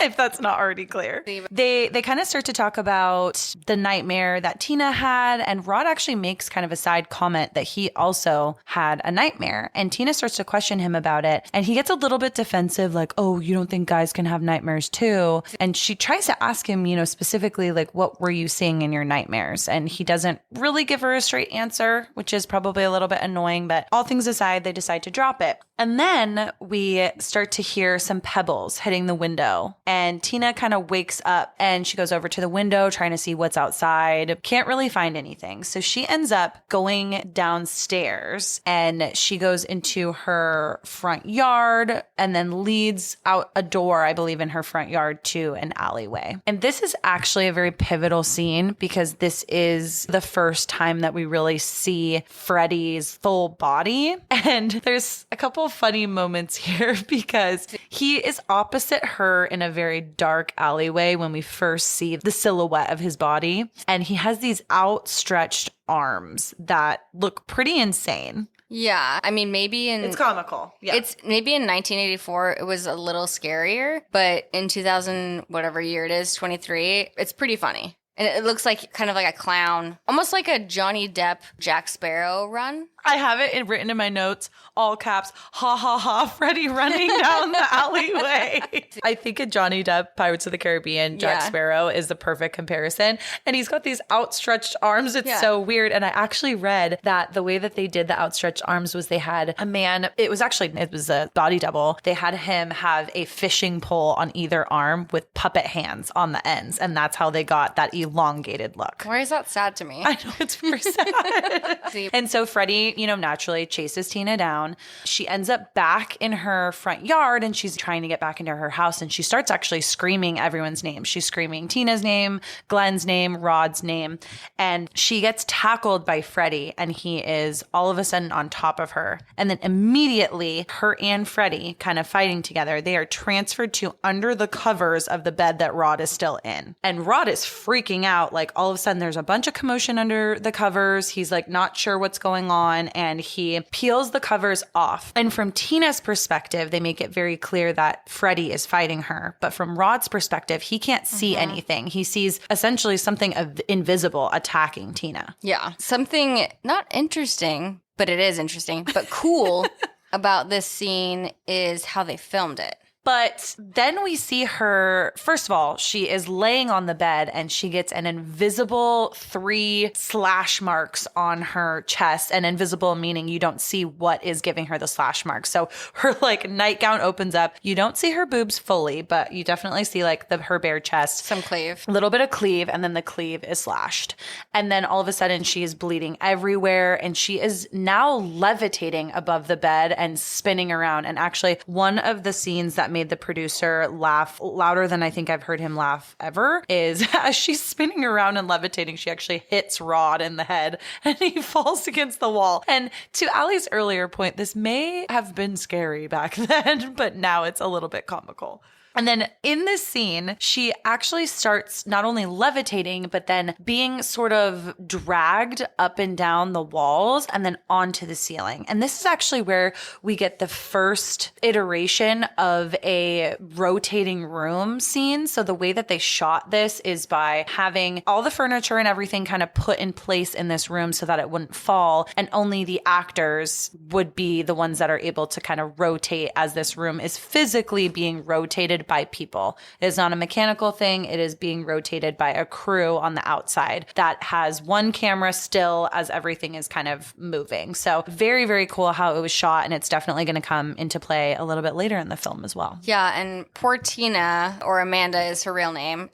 If that's not already clear. They kind of start to talk about the nightmare that Tina had, and Rod actually makes kind of a side comment that he also had a nightmare, and Tina starts to question him about it, and he gets a little bit defensive, like, oh, you don't think guys can have nightmares too? And she tries to ask him, specifically, like, what were you seeing in your nightmares? And he doesn't really give her a straight answer, which is probably a little bit annoying, but all things aside, they decide to drop it. And then we start to hear some pebbles hitting the window. and Tina kind of wakes up and she goes over to the window trying to see what's outside. Can't really find anything. So she ends up going downstairs and she goes into her front yard and then leads out a door, I believe, in her front yard to an alleyway. And this is actually a very pivotal scene because this is the first time that we really see Freddy's full body. And there's a couple of funny moments here because he is opposite her in a very dark alleyway when we first see the silhouette of his body. And he has these outstretched arms that look pretty insane. Yeah, I mean, maybe It's comical. Yeah. It's maybe in 1984 it was a little scarier, but in 2000 whatever year it is, 23, it's pretty funny. And it looks like kind of like a clown, almost like a Johnny Depp Jack Sparrow run. I have it written in my notes, all caps, ha ha ha, Freddy running down the alleyway. I think a Johnny Depp Pirates of the Caribbean Jack Sparrow is the perfect comparison. And he's got these outstretched arms. It's so weird. And I actually read that the way that they did the outstretched arms was they had a man, it was a body double. They had him have a fishing pole on either arm with puppet hands on the ends. And that's how they got that elongated look. Why is that sad to me? I know, it's very sad. And so Freddy, naturally chases Tina down. She ends up back in her front yard and she's trying to get back into her house. And she starts actually screaming everyone's name. She's screaming Tina's name, Glenn's name, Rod's name. And she gets tackled by Freddy and he is all of a sudden on top of her. And then immediately her and Freddy kind of fighting together. They are transferred to under the covers of the bed that Rod is still in. And Rod is freaking out. Like all of a sudden there's a bunch of commotion under the covers. He's like not sure what's going on. And he peels the covers off. And from Tina's perspective, they make it very clear that Freddy is fighting her. But from Rod's perspective, he can't see anything. He sees essentially something invisible attacking Tina. Yeah. Something not interesting, but it is interesting, but cool about this scene is how they filmed it. But then we see her, first of all, she is laying on the bed and she gets an invisible 3 slash marks on her chest. And invisible meaning you don't see what is giving her the slash marks. So her nightgown opens up. You don't see her boobs fully, but you definitely see her bare chest. Some cleave. A little bit of cleave, and then the cleave is slashed. And then all of a sudden she is bleeding everywhere and she is now levitating above the bed and spinning around. And actually one of the scenes that made the producer laugh louder than I think I've heard him laugh ever is as she's spinning around and levitating, she actually hits Rod in the head and he falls against the wall. And to Allie's earlier point, this may have been scary back then, but now it's a little bit comical. And then in this scene, she actually starts not only levitating, but then being sort of dragged up and down the walls and then onto the ceiling. And this is actually where we get the first iteration of a rotating room scene. So the way that they shot this is by having all the furniture and everything kind of put in place in this room so that it wouldn't fall. And only the actors would be the ones that are able to kind of rotate as this room is physically being rotated by people. It is not a mechanical thing. It is being rotated by a crew on the outside that has one camera still as everything is kind of moving. So very, very cool how it was shot. And it's definitely going to come into play a little bit later in the film as well. Yeah. And poor Tina, or Amanda is her real name.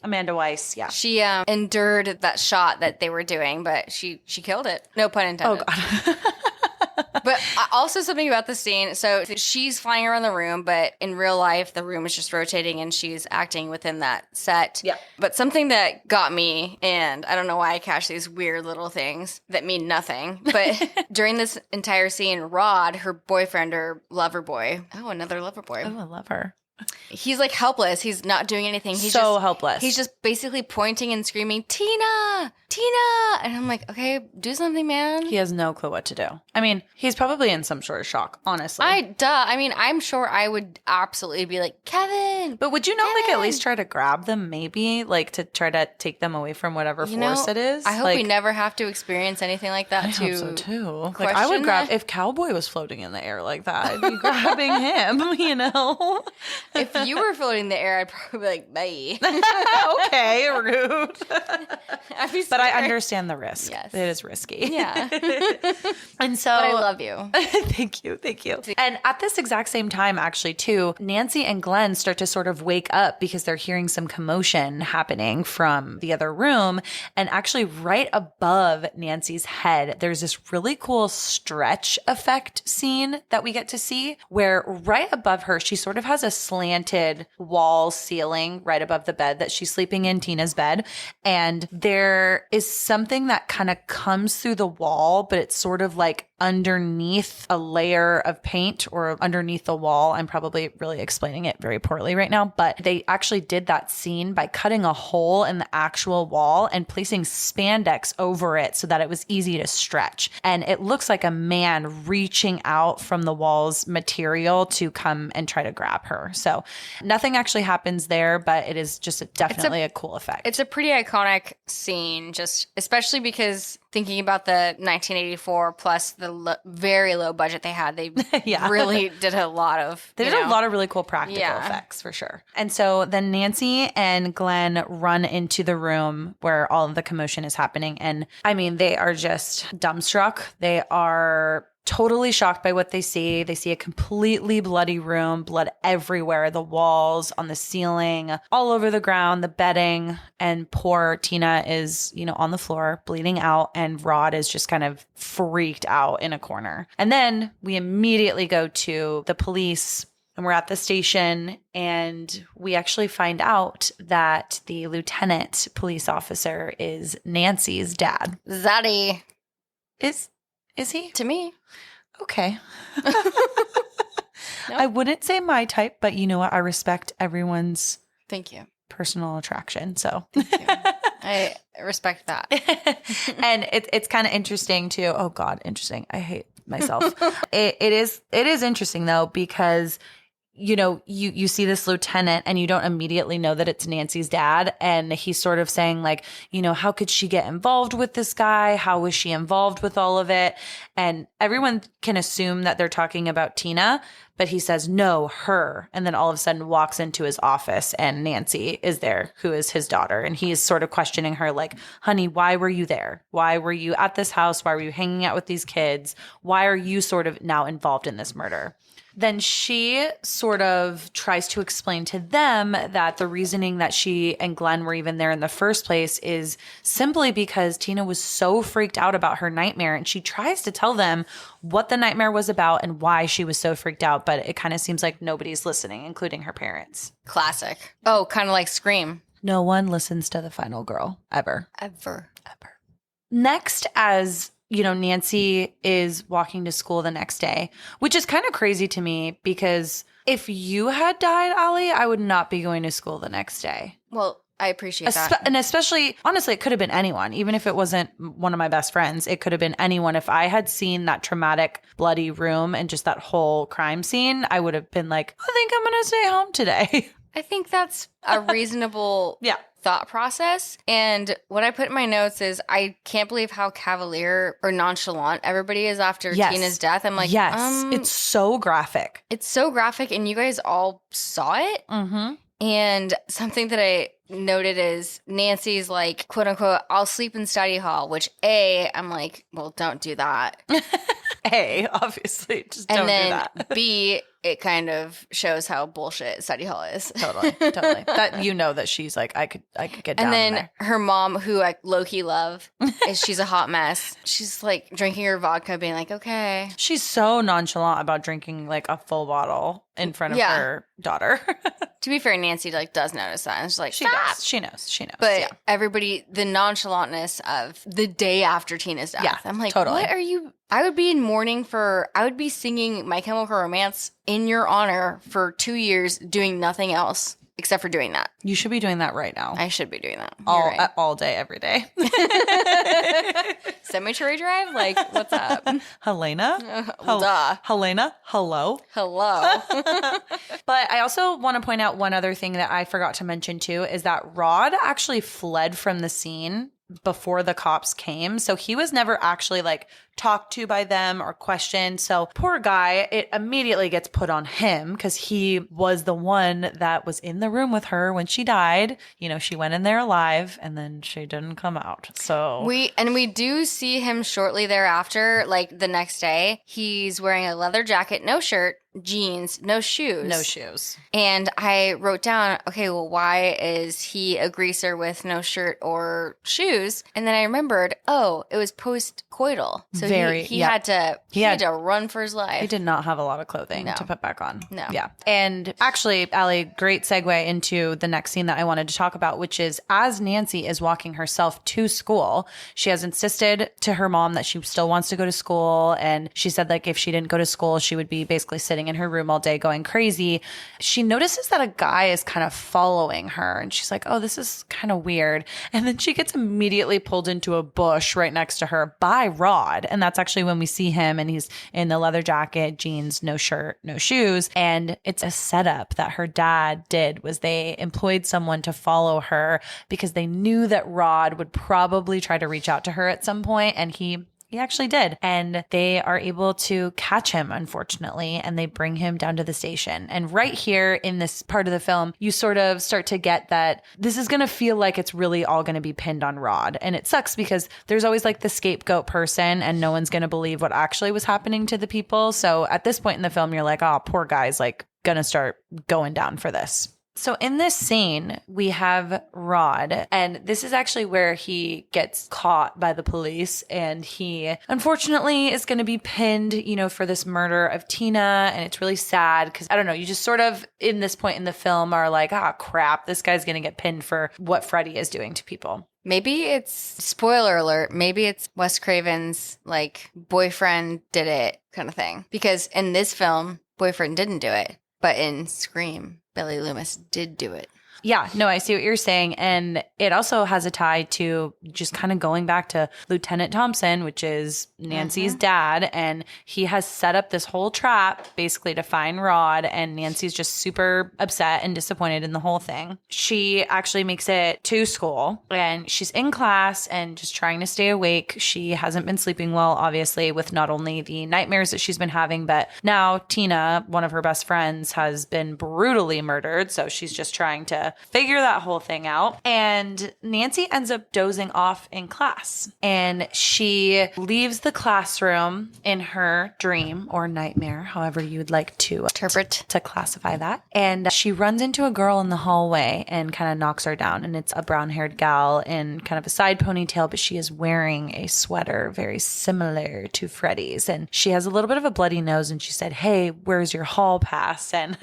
Amanda Weiss. Yeah. She endured that shot that they were doing, but she killed it. No pun intended. Oh, God. But also something about the scene. So she's flying around the room, but in real life, the room is just rotating and she's acting within that set. Yeah. But something that got me, and I don't know why I catch these weird little things that mean nothing, but during this entire scene, Rod, her boyfriend or lover boy, another lover boy. Oh, I love her. He's like helpless. He's not doing anything. He's so just helpless. He's just basically pointing and screaming, Tina, Tina. And I'm like, okay, do something, man. He has no clue what to do. I mean, he's probably in some sort of shock, honestly. I mean, I'm sure I would absolutely be like, Kevin. But would you not at least try to grab them, maybe? To try to take them away from whatever force it is? I hope we never have to experience anything like that. I hope so too. I would grab, if Cowboy was floating in the air like that, I'd be grabbing him, If you were floating in the air, I'd probably be like, bye. Okay, rude. I'd be But I scared. understand the risk. Yes. It is risky. Yeah. And so But I love you. Thank you. Thank you. And at this exact same time, actually, too, Nancy and Glenn start to sort of wake up because they're hearing some commotion happening from the other room. And actually, right above Nancy's head, there's this really cool stretch effect scene that we get to see where right above her, she sort of has a slanted wall ceiling right above the bed that she's sleeping in, Tina's bed. And there is something that kind of comes through the wall, but it's sort of like underneath a layer of paint or underneath the wall. I'm probably really explaining it very poorly right now, but they actually did that scene by cutting a hole in the actual wall and placing spandex over it so that it was easy to stretch. And it looks like a man reaching out from the wall's material to come and try to grab her. So nothing actually happens there, but it is just definitely a cool effect. It's a pretty iconic scene, just especially because thinking about the 1984 plus the very low budget they had, they really did a lot of. They did a lot of really cool practical effects for sure. And so then Nancy and Glenn run into the room where all of the commotion is happening. And I mean, they are just dumbstruck. They are totally shocked by what they see. They see a completely bloody room, blood everywhere, the walls, on the ceiling, all over the ground, the bedding. And poor Tina is, on the floor, bleeding out. And Rod is just kind of freaked out in a corner. And then we immediately go to the police. And we're at the station, and we actually find out that the lieutenant police officer is Nancy's dad. Zaddy. Is he? To me. Okay. I wouldn't say my type, but you know what? I respect everyone's Thank you. personal attraction. So I respect that. And it's kind of interesting too. Oh God, interesting. I hate myself. It is interesting though, because you see this lieutenant and you don't immediately know that it's Nancy's dad. And he's sort of saying like, how could she get involved with this guy? How was she involved with all of it? And everyone can assume that they're talking about Tina, but he says, no, her. And then all of a sudden walks into his office and Nancy is there, who is his daughter. And he's sort of questioning her like, honey, why were you there? Why were you at this house? Why were you hanging out with these kids? Why are you sort of now involved in this murder? Then she sort of tries to explain to them that the reasoning that she and Glenn were even there in the first place is simply because Tina was so freaked out about her nightmare. And she tries to tell them what the nightmare was about and why she was so freaked out. But it kind of seems like nobody's listening, including her parents. Classic. Oh, kind of like Scream. No one listens to the final girl ever. Ever. Next, as Nancy is walking to school the next day, which is kind of crazy to me because if you had died, Allie, I would not be going to school the next day. Well, I appreciate that. And especially, honestly, it could have been anyone. Even if it wasn't one of my best friends, it could have been anyone. If I had seen that traumatic, bloody room and just that whole crime scene, I would have been like, I think I'm going to stay home today. I think that's a reasonable thought process. And what I put in my notes is I can't believe how cavalier or nonchalant everybody is after Tina's death. I'm like, it's so graphic. It's so graphic, and you guys all saw it. Mm-hmm. And something that I noted is Nancy's like, quote unquote, I'll sleep in study hall, which I'm like, well, don't do that. Obviously, just don't do that. And then B, it kind of shows how bullshit study hall is. Totally. That that she's like, I could get down. And then there. her mom, who I low-key love, she's a hot mess. She's like drinking her vodka, being like, okay. She's so nonchalant about drinking like a full bottle in front of her daughter. To be fair, Nancy does notice that, and she's like, she stop. does. She knows. But everybody, the nonchalantness of the day after Tina's death, I'm like, totally. What are you? I would be in mourning I would be singing My Chemical Romance in your honor for 2 years, doing nothing else except for doing that. You should be doing that right now. I should be doing that. All day, every day. Cemetery Drive? Like, what's up? Helena? Duh. Helena? Hello? But I also want to point out one other thing that I forgot to mention too, is that Rod actually fled from the scene before the cops came. So he was never actually like talked to by them or questioned. So poor guy, it immediately gets put on him because he was the one that was in the room with her when she died. You know, she went in there alive and then she didn't come out. So we do see him shortly thereafter, like the next day. He's wearing a leather jacket, no shirt, jeans, no shoes. no shoes. And I wrote down, okay, well, why is he a greaser with no shirt or shoes? And then I remembered, oh, it was post-coital. So he had to run for his life. He did not have a lot of clothing No. to put back on. No. Yeah. And actually, Allie, great segue into the next scene that I wanted to talk about, which is as Nancy is walking herself to school, she has insisted to her mom that she still wants to go to school. And she said, like, if she didn't go to school, she would be basically sitting in her room all day going crazy. She notices that a guy is kind of following her. And she's like, oh, this is kind of weird. And then she gets immediately pulled into a bush right next to her by Rod. And that's actually when we see him, and he's in the leather jacket, jeans, no shirt, no shoes. And it's a setup that her dad did, was they employed someone to follow her because they knew that Rod would probably try to reach out to her at some point, and he actually did. And they are able to catch him, unfortunately, and they bring him down to the station. And right here in this part of the film, you sort of start to get that this is going to feel like it's really all going to be pinned on Rod. And it sucks because there's always like the scapegoat person, and no one's going to believe what actually was happening to the people. So at this point in the film, you're like, oh, poor guy's like going to start going down for this. So in this scene, we have Rod, and this is actually where he gets caught by the police, and he unfortunately is going to be pinned, you know, for this murder of Tina. And it's really sad because, I don't know, you just sort of in this point in the film are like, ah, crap, this guy's going to get pinned for what Freddy is doing to people. Maybe it's, spoiler alert, maybe it's Wes Craven's like boyfriend did it kind of thing. Because in this film, boyfriend didn't do it, but in Scream, Billy Loomis did do it. Yeah, no, I see what you're saying. And it also has a tie to just kind of going back to Lieutenant Thompson, which is Nancy's dad. And he has set up this whole trap basically to find Rod. And Nancy's just super upset and disappointed in the whole thing. She actually makes it to school and she's in class and just trying to stay awake. She hasn't been sleeping well, obviously, with not only the nightmares that she's been having, but now Tina, one of her best friends, has been brutally murdered. So she's just trying to figure that whole thing out. And Nancy ends up dozing off in class, and she leaves the classroom in her dream or nightmare, however you would like to Interpret. to classify that. And she runs into a girl in the hallway and kind of knocks her down. And it's a brown-haired gal in kind of a side ponytail, but she is wearing a sweater very similar to Freddy's. And she has a little bit of a bloody nose, and she said, hey, where's your hall pass? And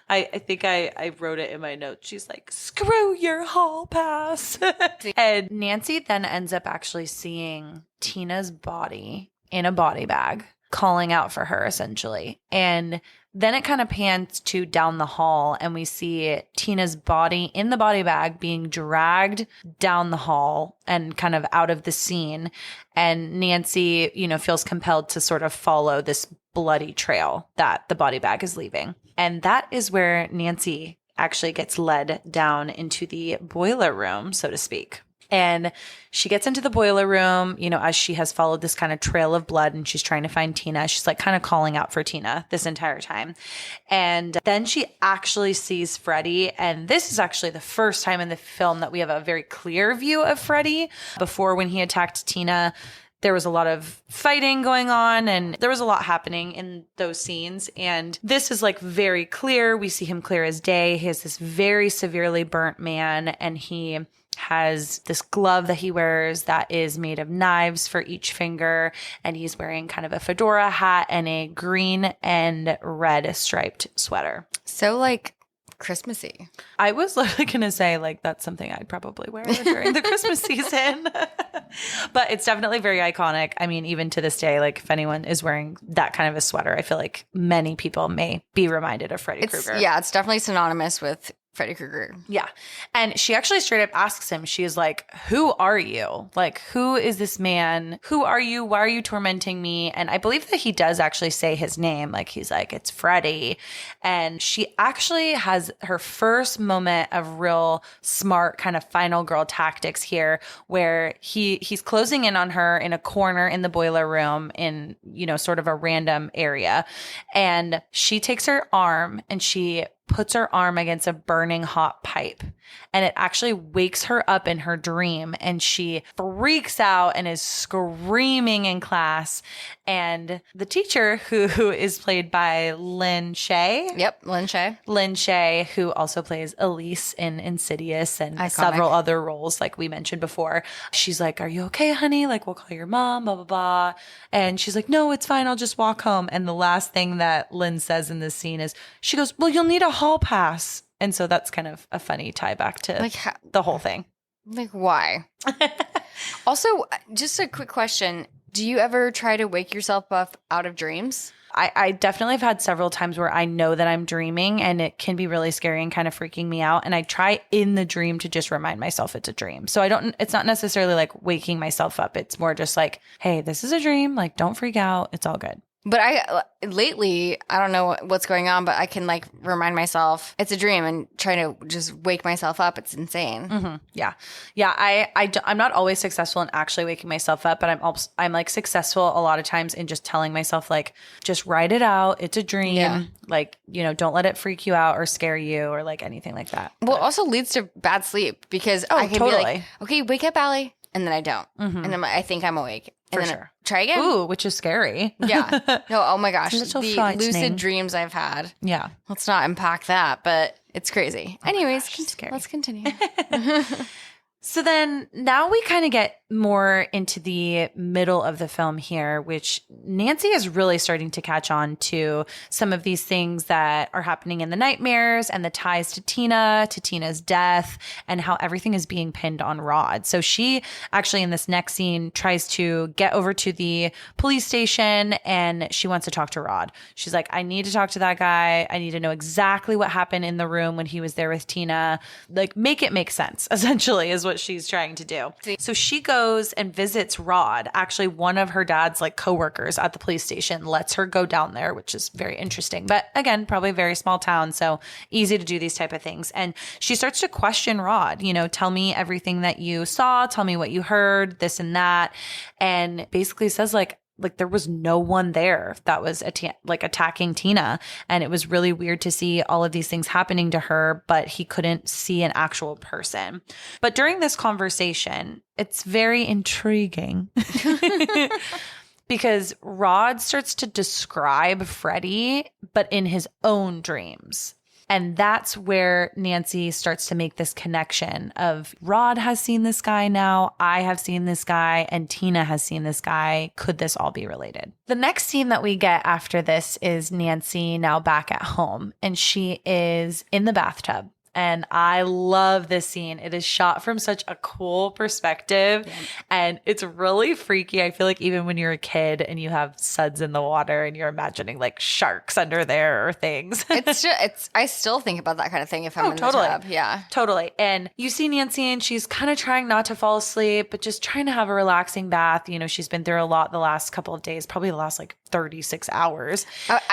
I think I wrote it in my notes. She's like, screw your hall pass. And Nancy then ends up actually seeing Tina's body in a body bag, calling out for her essentially. And then it kind of pans to down the hall, and we see Tina's body in the body bag being dragged down the hall and kind of out of the scene. And Nancy, you know, feels compelled to sort of follow this bloody trail that the body bag is leaving. And that is where Nancy actually gets led down into the boiler room, so to speak. And she gets into the boiler room, you know, as she has followed this kind of trail of blood and she's trying to find Tina. She's like kind of calling out for Tina this entire time. And then she actually sees Freddy. And this is actually the first time in the film that we have a very clear view of Freddy. Before, when he attacked Tina, there was a lot of fighting going on and there was a lot happening in those scenes. And this is like very clear. We see him clear as day. He has this very severely burnt man, and he has this glove that he wears that is made of knives for each finger. And he's wearing kind of a fedora hat and a green and red striped sweater. So like Christmassy. I was literally going to say, like, that's something I'd probably wear during the Christmas season. But it's definitely very iconic. I mean, even to this day, like, if anyone is wearing that kind of a sweater, I feel like many people may be reminded of Freddy Krueger. Yeah, it's definitely synonymous with Freddy Krueger. Yeah. And she actually straight up asks him, she is like, who are you? Like, who is this man? Who are you? Why are you tormenting me? And I believe that he does actually say his name. Like, he's like, it's Freddy. And she actually has her first moment of real smart kind of final girl tactics here, where he's closing in on her in a corner in the boiler room in, you know, sort of a random area. And she takes her arm and she puts her arm against a burning hot pipe, and it actually wakes her up in her dream, and she freaks out and is screaming in class. And the teacher, who is played by Lynn Shay. Yep, Lynn Shay. Lynn Shay, who also plays Elise in Insidious and Iconic. several other roles like we mentioned before. She's like, are you okay, honey? Like, we'll call your mom, blah, blah, blah. And she's like, no, it's fine. I'll just walk home. And the last thing that Lynn says in this scene is, she goes, well, you'll need a hall pass. And so that's kind of a funny tie back to Like, the whole thing. Like, why? Also, just a quick question. Do you ever try to wake yourself up out of dreams? I definitely have had several times where I know that I'm dreaming and it can be really scary and kind of freaking me out. And I try in the dream to just remind myself it's a dream. So it's not necessarily like waking myself up. It's more just like, hey, this is a dream. Like, don't freak out. It's all good. But lately, I don't know what's going on, but I can like remind myself it's a dream and try to just wake myself up. It's insane. Mm-hmm. Yeah. Yeah. I'm not always successful in actually waking myself up, but I'm like successful a lot of times in just telling myself, like, just write it out. It's a dream. Yeah. Like, you know, don't let it freak you out or scare you or like anything like that. Well, it also leads to bad sleep because I can totally. be like, okay, wake up, Allie. And then I don't. Mm-hmm. And then I think I'm awake. And For then sure. Try again. Ooh, which is scary. Yeah. No, oh my gosh. It's a The little frightening. lucid dreams I've had. Yeah. Let's not unpack that, but it's crazy. Anyways, gosh, it's scary. let's continue. So then now we kind of get more into the middle of the film here, which Nancy is really starting to catch on to some of these things that are happening in the nightmares and the ties to Tina's death, and how everything is being pinned on Rod. So she actually in this next scene tries to get over to the police station and she wants to talk to Rod. She's like, I need to talk to that guy. I need to know exactly what happened in the room when he was there with Tina. Like, make it make sense, essentially, is what she's trying to do. So she goes and visits Rod. Actually, one of her dad's like coworkers at the police station lets her go down there, which is very interesting. But again, probably a very small town, so easy to do these type of things. And she starts to question Rod, you know, tell me everything that you saw, tell me what you heard, this and that. And basically says like there was no one there that was attacking Tina. And it was really weird to see all of these things happening to her, but he couldn't see an actual person. But during this conversation, it's very intriguing because Rod starts to describe Freddy, but in his own dreams. And that's where Nancy starts to make this connection of Rod has seen this guy now, I have seen this guy, and Tina has seen this guy. Could this all be related? The next scene that we get after this is Nancy now back at home, and she is in the bathtub. And I love this scene. It is shot from such a cool perspective and it's really freaky. I feel like even when you're a kid and you have suds in the water and you're imagining like sharks under there or things. I still think about that kind of thing if I'm in totally. the tub. Yeah. Totally. And you see Nancy and she's kind of trying not to fall asleep, but just trying to have a relaxing bath. You know, she's been through a lot the last couple of days, probably the last like 36 hours.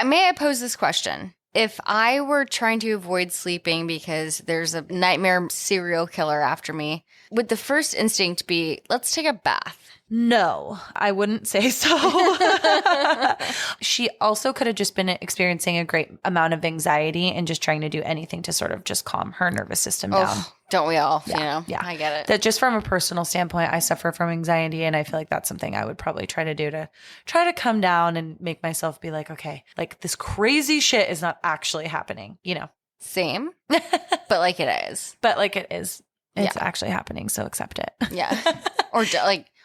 May I pose this question? If I were trying to avoid sleeping because there's a nightmare serial killer after me, would the first instinct be, let's take a bath? No, I wouldn't say so. She also could have just been experiencing a great amount of anxiety and just trying to do anything to sort of just calm her nervous system down. Oh, don't we all? Yeah, you know? yeah. I get it. That just from a personal standpoint, I suffer from anxiety, and I feel like that's something I would probably try to do to try to come down and make myself be like, okay, like this crazy shit is not actually happening, you know? Same, but like it is. But like it is. It's actually happening, so accept it. Yeah.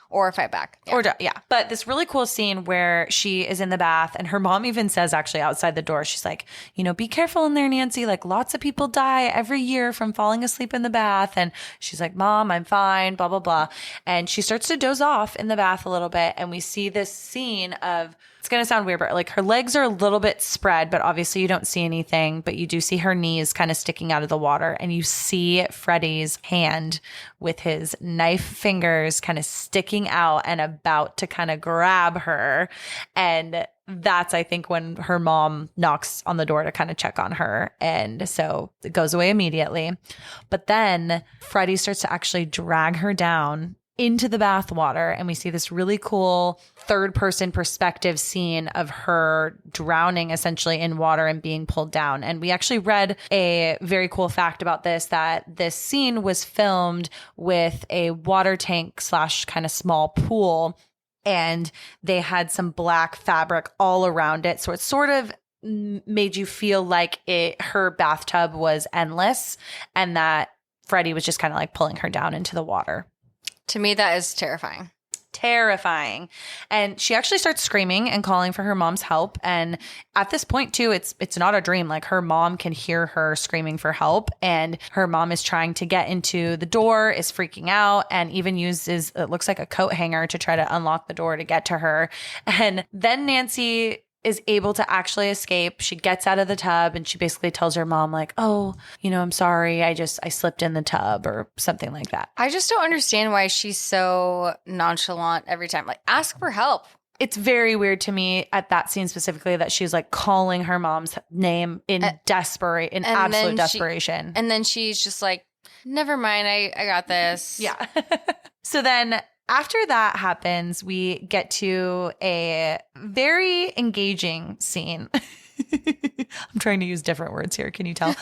Or fight back. Yeah. But this really cool scene where she is in the bath and her mom even says actually outside the door, she's like, you know, be careful in there, Nancy. Like lots of people die every year from falling asleep in the bath. And she's like, Mom, I'm fine, blah, blah, blah. And she starts to doze off in the bath a little bit. And we see this scene of, it's it's going to sound weird, but like her legs are a little bit spread, but obviously you don't see anything, but you do see her knees kind of sticking out of the water. And you see Freddy's hand with his knife fingers kind of sticking out and about to kind of grab her. And that's, I think, when her mom knocks on the door to kind of check on her. And so it goes away immediately. But then Freddy starts to actually drag her down into the bathwater. And we see this really cool third person perspective scene of her drowning essentially in water and being pulled down. And we actually read a very cool fact about this, that this scene was filmed with a water tank / kind of small pool. And they had some black fabric all around it. So it sort of made you feel like her bathtub was endless and that Freddy was just kind of like pulling her down into the water. To me, that is terrifying. Terrifying. And she actually starts screaming and calling for her mom's help. And at this point too, it's not a dream. Like her mom can hear her screaming for help, and her mom is trying to get into the door, is freaking out, and even uses, it looks like a coat hanger to try to unlock the door to get to her. And then Nancy is able to actually escape. She gets out of the tub and she basically tells her mom like, oh, I'm sorry. I slipped in the tub or something like that. I just don't understand why she's so nonchalant every time. Like, ask for help. It's very weird to me at that scene specifically that she's like calling her mom's name in absolute desperation. And then she's just like, never mind. I got this. Yeah. So then after that happens, we get to a very engaging scene. I'm trying to use different words here. Can you tell?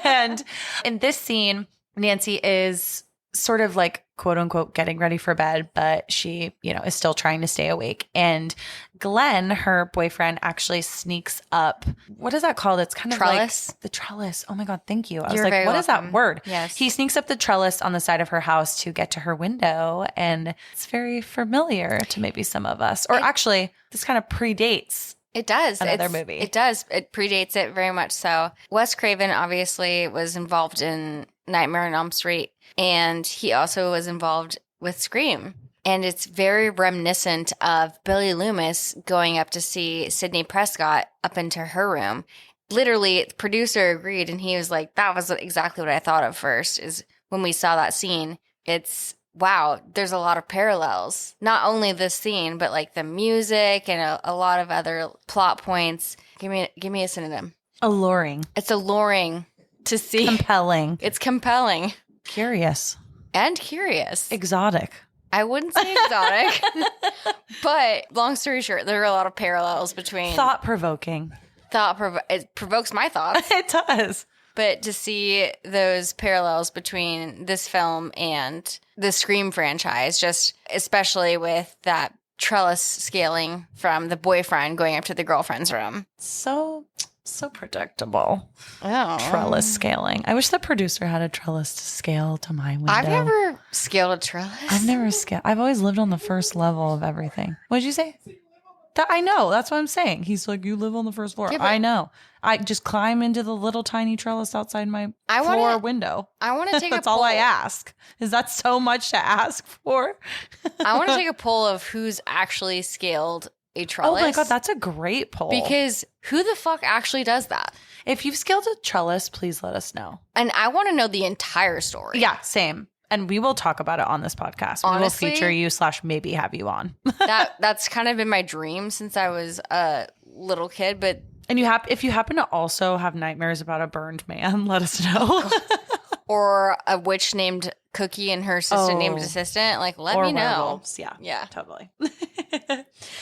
And in this scene, Nancy is sort of like, quote unquote, getting ready for bed, but she, is still trying to stay awake. And Glenn, her boyfriend, actually sneaks up. What is that called? It's kind of trellis? Like the trellis. Oh my God, thank you. I You're was like, what welcome. is that word? Yes. He sneaks up the trellis on the side of her house to get to her window. And it's very familiar to maybe some of us. Or actually, this kind of predates It does. another movie. It does. It predates it very much so. Wes Craven obviously was involved in Nightmare on Elm Street, and he also was involved with Scream. And it's very reminiscent of Billy Loomis going up to see Sidney Prescott up into her room. Literally, the producer agreed, and he was like, that was exactly what I thought of first, is when we saw that scene. It's, wow, there's a lot of parallels. Not only this scene, but like the music and a lot of other plot points. Give me a synonym. Alluring. It's alluring to see. Compelling. It's compelling. Curious. And curious. Exotic. I wouldn't say exotic. But long story short, there are a lot of parallels between Thought-provoking. It provokes my thoughts. It does. But to see those parallels between this film and the Scream franchise, just especially with that trellis scaling from the boyfriend going up to the girlfriend's room. So predictable. Oh. Trellis scaling. I wish the producer had a trellis to scale to my window. I've never scaled a trellis. I've never scaled. I've always lived on the first level of everything. What did you say? I know. That's what I'm saying. He's like, you live on the first floor. Yeah, I know. I just climb into the little tiny trellis outside my floor window. I want to take That's a poll. all I ask. Is that so much to ask for? I want to take a poll of who's actually scaled a trellis. Oh my God, that's a great poll. Because who the fuck actually does that? If you've scaled a trellis, please let us know. And I want to know the entire story. Yeah, same. And we will talk about it on this podcast. Honestly, we will feature you / maybe have you on. That's kind of been my dream since I was a little kid. But and if you happen to also have nightmares about a burned man, let us know. Or a witch named Cookie and her assistant named Assistant. Like, let me know. Werewolves. Yeah. Yeah. Totally.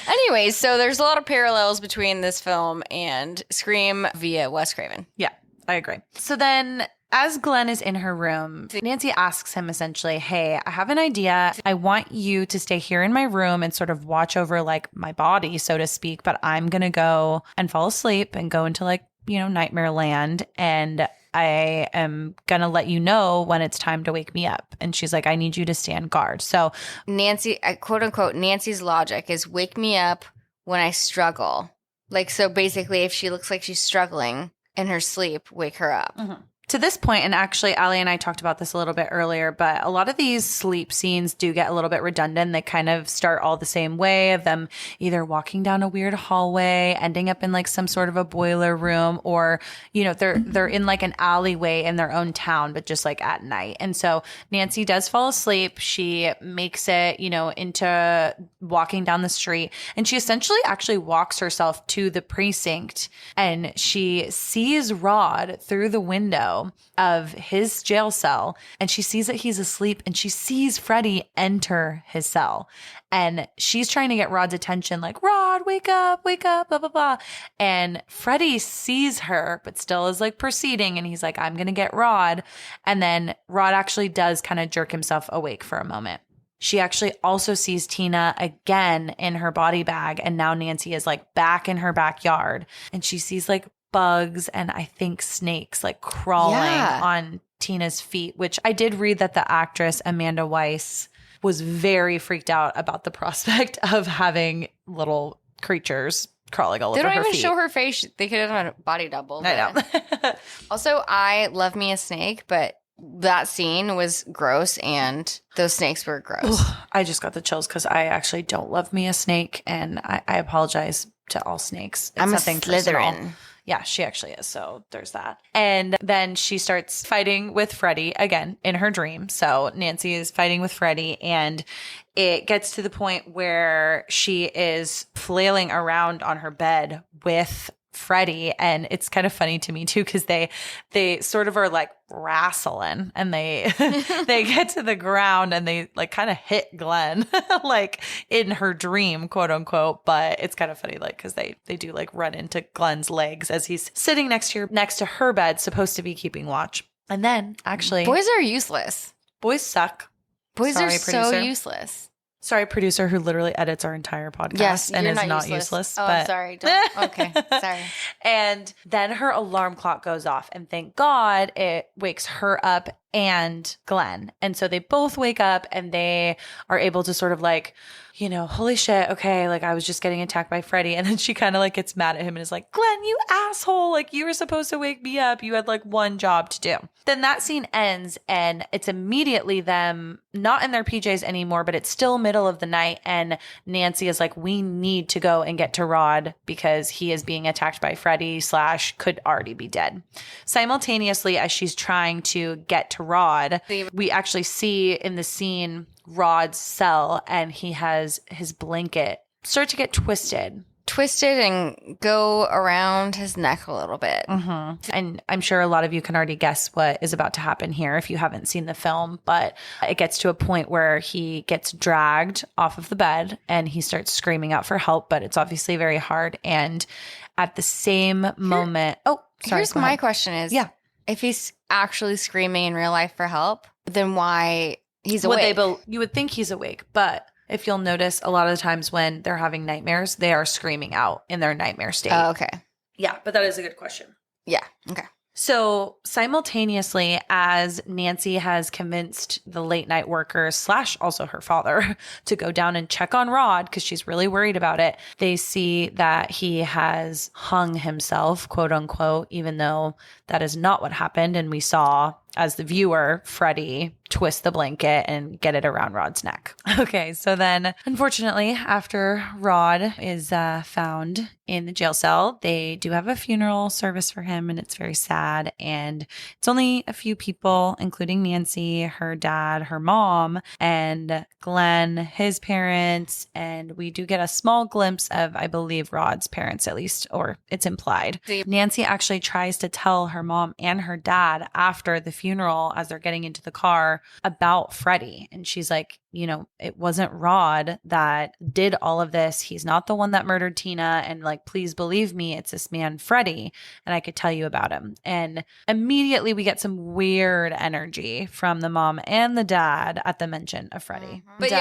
Anyways, so there's a lot of parallels between this film and Scream via Wes Craven. Yeah, I agree. So then as Glenn is in her room, Nancy asks him essentially, hey, I have an idea. I want you to stay here in my room and sort of watch over like my body, so to speak, but I'm going to go and fall asleep and go into like, nightmare land. And I am going to let you know when it's time to wake me up. And she's like, I need you to stand guard. So Nancy, quote unquote, Nancy's logic is wake me up when I struggle. Like, so basically if she looks like she's struggling in her sleep, wake her up. Mm-hmm. to this point, and actually Allie and I talked about this a little bit earlier, but a lot of these sleep scenes do get a little bit redundant. They kind of start all the same way of them either walking down a weird hallway, ending up in like some sort of a boiler room, or, you know, they're in like an alleyway in their own town, but just like at night. And so Nancy does fall asleep. She makes it, you know, into walking down the street, and she essentially actually walks herself to the precinct, and she sees Rod through the window of his jail cell, and she sees that he's asleep, and she sees Freddy enter his cell, and she's trying to get Rod's attention, like, Rod, wake up, blah, blah, blah. And Freddy sees her, but still is like proceeding, and he's like, I'm going to get Rod. And then Rod actually does kind of jerk himself awake for a moment. She actually also sees Tina again in her body bag, and now Nancy is like back in her backyard, and she sees like bugs and I think snakes like crawling on Tina's feet, which I did read that the actress Amanda Weiss was very freaked out about the prospect of having little creatures crawling all over her feet. They don't even show her face. They could have done a body double. I know. Also, I love me a snake, but that scene was gross and those snakes were gross. Ugh, I just got the chills because I actually don't love me a snake, and I apologize to all snakes. It's I'm a nothing personal. Slytherin. Yeah, she actually is. So there's that. And then she starts fighting with Freddy again in her dream. So Nancy is fighting with Freddy, and it gets to the point where she is flailing around on her bed with Freddy. And it's kind of funny to me too, because they sort of are like wrestling, and they they get to the ground and they like kind of hit Glenn like in her dream, quote unquote. But it's kind of funny, like, because they do like run into Glenn's legs as he's sitting next to her bed, supposed to be keeping watch. And then actually, Boys are useless. boys suck. Boys Sorry, are so producer. useless. Sorry, producer, who literally edits our entire podcast Yes, and you're is not useless. Oh, but sorry. Don't. Okay, sorry. And then her alarm clock goes off, and thank God it wakes her up and Glenn. And so they both wake up, and they are able to sort of like, you know, holy shit, okay, like I was just getting attacked by Freddy. And then she kind of like gets mad at him and is like, Glenn, you asshole, like you were supposed to wake me up. You had like one job to do. Then that scene ends, and it's immediately them not in their PJs anymore, but it's still middle of the night. And Nancy is like, we need to go and get to Rod because he is being attacked by Freddy / could already be dead. Simultaneously, as she's trying to get to Rod, we actually see in the scene Rod's cell, and he has his blanket start to get twisted And go around his neck a little bit. Mm-hmm. And I'm sure a lot of you can already guess what is about to happen here if you haven't seen the film, but it gets to a point where he gets dragged off of the bed and he starts screaming out for help, but it's obviously very hard. And at the same moment, Here's my question is, if he's actually screaming in real life for help, then why he's awake? You would think he's awake, but if you'll notice, a lot of the times when they're having nightmares, they are screaming out in their nightmare state. Oh, okay. Yeah, but that is a good question. Yeah. Okay. So simultaneously, as Nancy has convinced the late night workers / also her father to go down and check on Rod because she's really worried about it, they see that he has hung himself, quote unquote, even though that is not what happened. And we saw, as the viewer, Freddy twist the blanket and get it around Rod's neck. Okay, so then unfortunately, after Rod is found in the jail cell, they do have a funeral service for him, and it's very sad. And it's only a few people, including Nancy, her dad, her mom, and Glenn, his parents. And we do get a small glimpse of, I believe, Rod's parents, at least, or it's implied. Nancy actually tries to tell her mom and her dad after the funeral, as they're getting into the car, about Freddy. And she's like, you know, it wasn't Rod that did all of this. He's not the one that murdered Tina. And like, please believe me, it's this man, Freddy. And I could tell you about him. And immediately we get some weird energy from the mom and the dad at the mention of Freddy. Mm-hmm. But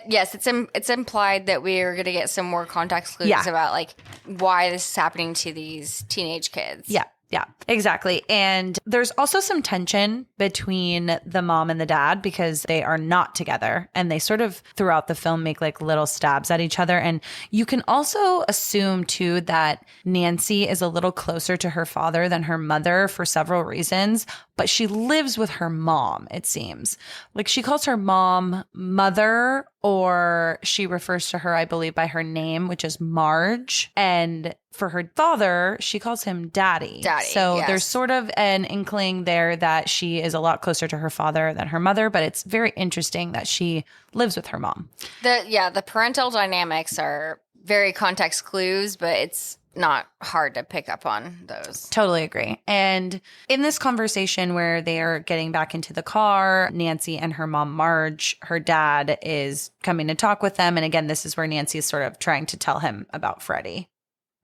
yes, it's implied that we are going to get some more context clues about like why this is happening to these teenage kids. Yeah, exactly. And there's also some tension between the mom and the dad because they are not together, and they sort of throughout the film make like little stabs at each other. And you can also assume too that Nancy is a little closer to her father than her mother for several reasons. but she lives with her mom, it seems. Like she calls her mom mother, or she refers to her, I believe, by her name, which is Marge. And for her father, she calls him daddy. So yes. there's sort of an inkling there that she is a lot closer to her father than her mother, but it's very interesting that she lives with her mom. The parental dynamics are very context clues, but it's not hard to pick up on those. Totally agree. And in this conversation where they are getting back into the car, Nancy and her mom, Marge, her dad is coming to talk with them. And again, this is where Nancy is sort of trying to tell him about Freddy.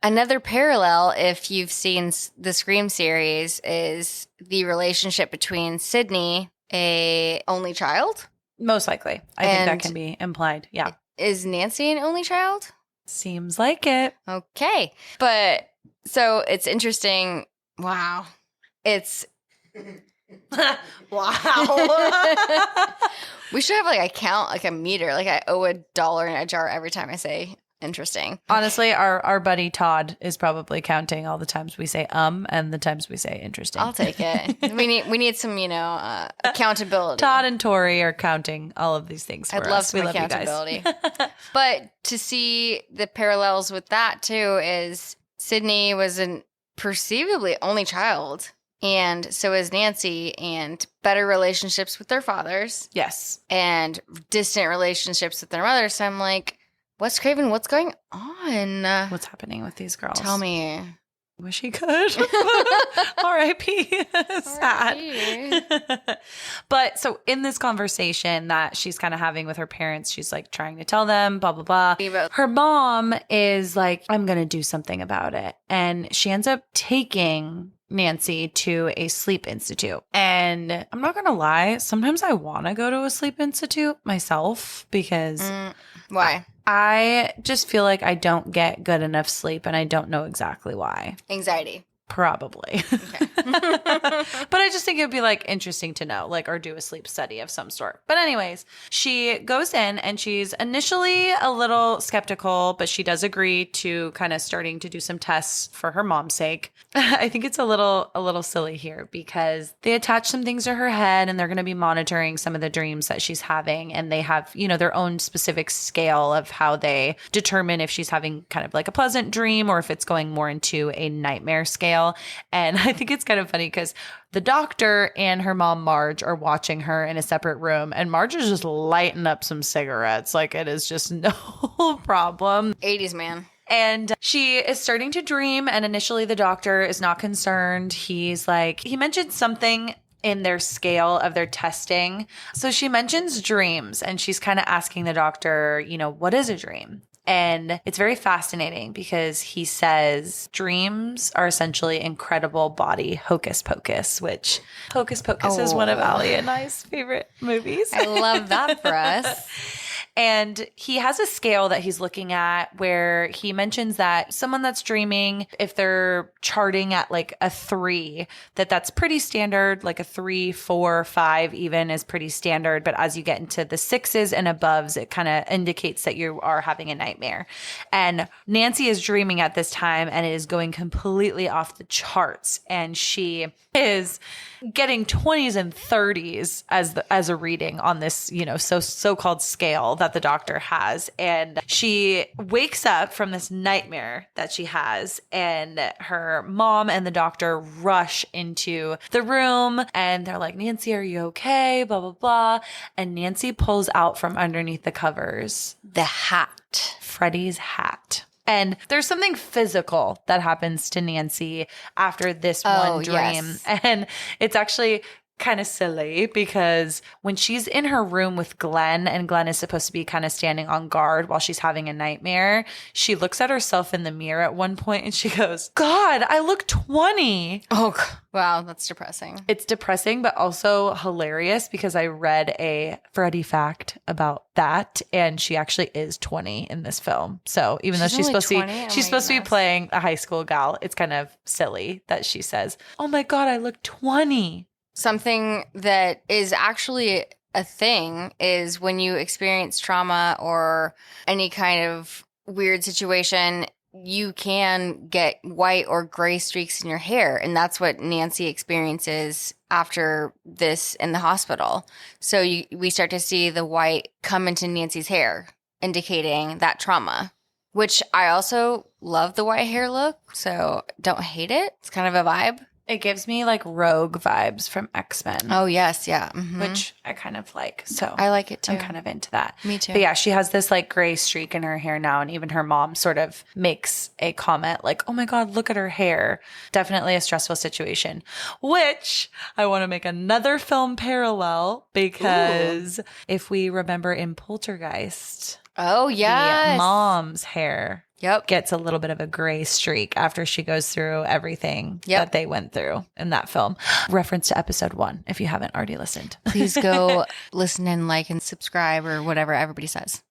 Another parallel, if you've seen the Scream series, is the relationship between Sydney, a only child. Most likely. I think that can be implied. Yeah. Is Nancy an only child? Seems like it. Okay. But so it's interesting. Wow. It's wow. We should have like a count, like a meter, like I owe $1 in a jar every time I say interesting. Honestly, our buddy Todd is probably counting all the times we say and the times we say interesting. I'll take it. we need some, accountability. Todd and Tori are counting all of these things for us. I'd love some We love you accountability. guys. But to see the parallels with that too is Sydney was an perceivably only child. And so is Nancy, and better relationships with their fathers. Yes. And distant relationships with their mothers. So I'm like, Wes Craven, what's going on? What's happening with these girls? Tell me. Wish he could. R.I.P. Sad. But so in this conversation that she's kind of having with her parents, she's like trying to tell them, blah, blah, blah. Her mom is like, I'm going to do something about it. And she ends up taking Nancy to a sleep institute. And I'm not going to lie, sometimes I want to go to a sleep institute myself because why? I just feel like I don't get good enough sleep, and I don't know exactly why. Anxiety. Probably. Okay. But I just think it would be like interesting to know, like, or do a sleep study of some sort. But anyways, she goes in and she's initially a little skeptical, but she does agree to kind of starting to do some tests for her mom's sake. I think it's a little silly here because they attach some things to her head and they're going to be monitoring some of the dreams that she's having. And they have, their own specific scale of how they determine if she's having kind of like a pleasant dream or if it's going more into a nightmare scale. And I think it's kind of funny because the doctor and her mom, Marge, are watching her in a separate room. And Marge is just lighting up some cigarettes. Like it is just no problem. 80s, man. And she is starting to dream. And initially the doctor is not concerned. He's like, he mentioned something in their scale of their testing. So she mentions dreams and she's kind of asking the doctor, what is a dream? And it's very fascinating because he says dreams are essentially incredible body hocus pocus, which hocus pocus is one of Ali and I's favorite movies. I love that for us. And he has a scale that he's looking at where he mentions that someone that's dreaming, if they're charting at like a 3, that's pretty standard, like a 3, 4, 5 even is pretty standard. But as you get into the 6s and aboves, it kind of indicates that you are having a nightmare. And Nancy is dreaming at this time and it is going completely off the charts. And she is getting 20s and 30s as a reading on this, so-called scale that the doctor has. And she wakes up from this nightmare that she has, and her mom and the doctor rush into the room and they're like, Nancy, are you okay? Blah, blah, blah. And Nancy pulls out from underneath the covers the hat, Freddy's hat. And there's something physical that happens to Nancy after this one dream. Yes. And it's actually kind of silly because when she's in her room with Glenn and Glenn is supposed to be kind of standing on guard while she's having a nightmare, she looks at herself in the mirror at one point and she goes, God, I look 20. Oh, wow. That's depressing. It's depressing, but also hilarious because I read a Freddy fact about that and she actually is 20 in this film. So even though she's supposed to be playing a high school gal, it's kind of silly that she says, oh my God, I look 20. Something that is actually a thing is when you experience trauma or any kind of weird situation, you can get white or gray streaks in your hair. And that's what Nancy experiences after this in the hospital. So we start to see the white come into Nancy's hair, indicating that trauma, which I also love the white hair look. So don't hate it. It's kind of a vibe. It gives me like Rogue vibes from X-Men. Oh, yes. Yeah. Mm-hmm. Which I kind of like. So I like it too. I'm kind of into that. Me too. But yeah, she has this like gray streak in her hair now. And even her mom sort of makes a comment like, oh my God, look at her hair. Definitely a stressful situation, which I want to make another film parallel because if we remember in Poltergeist, oh, yeah, the mom's hair Yep. gets a little bit of a gray streak after she goes through everything that they went through in that film. Reference to episode 1 if you haven't already listened. Please go listen and like and subscribe or whatever everybody says.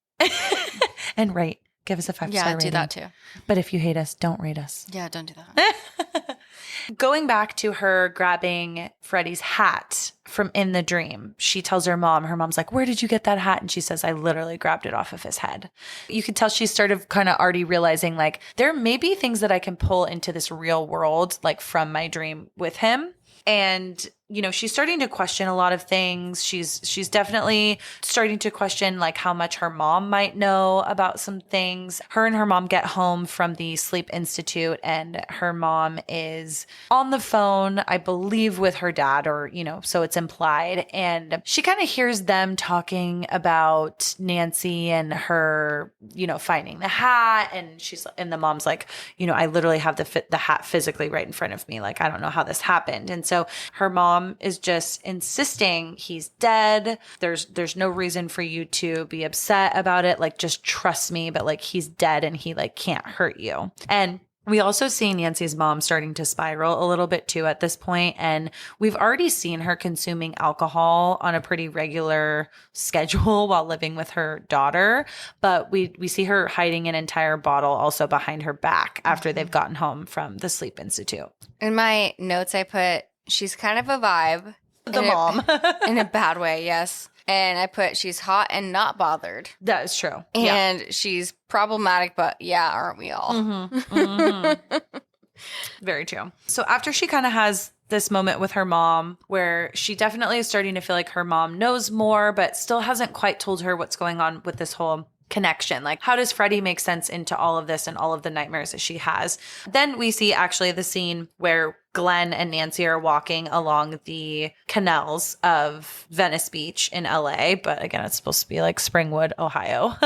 And rate. Give us a 5-star rating. Yeah, do that too. But if you hate us, don't rate us. Yeah, don't do that. Going back to her grabbing Freddy's hat from in the dream, she tells her mom's like, where did you get that hat? And she says, I literally grabbed it off of his head. You could tell she's sort of kind of already realizing like there may be things that I can pull into this real world, like from my dream with him. And, you know, she's starting to question a lot of things. She's definitely starting to question like how much her mom might know about some things. Her and her mom get home from the Sleep Institute and her mom is on the phone, I believe with her dad, or, you know, so it's implied. And she kind of hears them talking about Nancy and her, you know, finding the hat. And the mom's like, you know, I literally have the hat physically right in front of me. Like, I don't know how this happened. And so her mom is just insisting he's dead. There's no reason for you to be upset about it. Like, just trust me, but like he's dead and he like can't hurt you. And we also see Nancy's mom starting to spiral a little bit too at this point. And we've already seen her consuming alcohol on a pretty regular schedule while living with her daughter. But we see her hiding an entire bottle also behind her back after they've gotten home from the Sleep Institute. In my notes, I put, she's kind of a vibe. The mom. In a bad way, yes. And I put, she's hot and not bothered. That is true. And she's problematic, but yeah, aren't we all? Mm-hmm. Mm-hmm. Very true. So after she kind of has this moment with her mom where she definitely is starting to feel like her mom knows more, but still hasn't quite told her what's going on with this whole connection. Like, how does Freddy make sense into all of this and all of the nightmares that she has? Then we see actually the scene where Glenn and Nancy are walking along the canals of Venice Beach in LA. But again, it's supposed to be like Springwood, Ohio.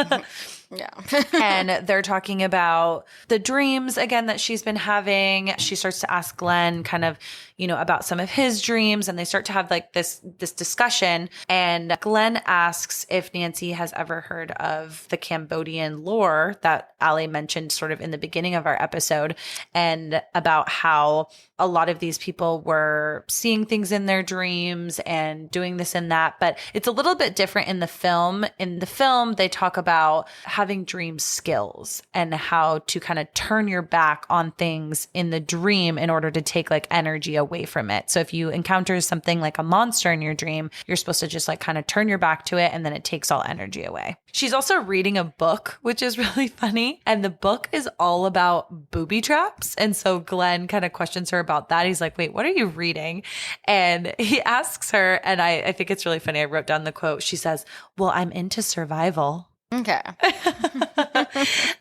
Yeah. And they're talking about the dreams again that she's been having. She starts to ask Glenn kind of, you know, about some of his dreams, and they start to have like this discussion. And Glenn asks if Nancy has ever heard of the Cambodian lore that Allie mentioned sort of in the beginning of our episode, and about how a lot of these people were seeing things in their dreams and doing this and that. But it's a little bit different in the film. In the film, they talk about having dream skills and how to kind of turn your back on things in the dream in order to take like energy away from it. So if you encounter something like a monster in your dream, you're supposed to just like kind of turn your back to it, and then it takes all energy away. She's also reading a book, which is really funny. And the book is all about booby traps. And so Glenn kind of questions her about that. He's like, wait, what are you reading? And he asks her, and I think it's really funny. I wrote down the quote. She says, well, I'm into survival. Okay.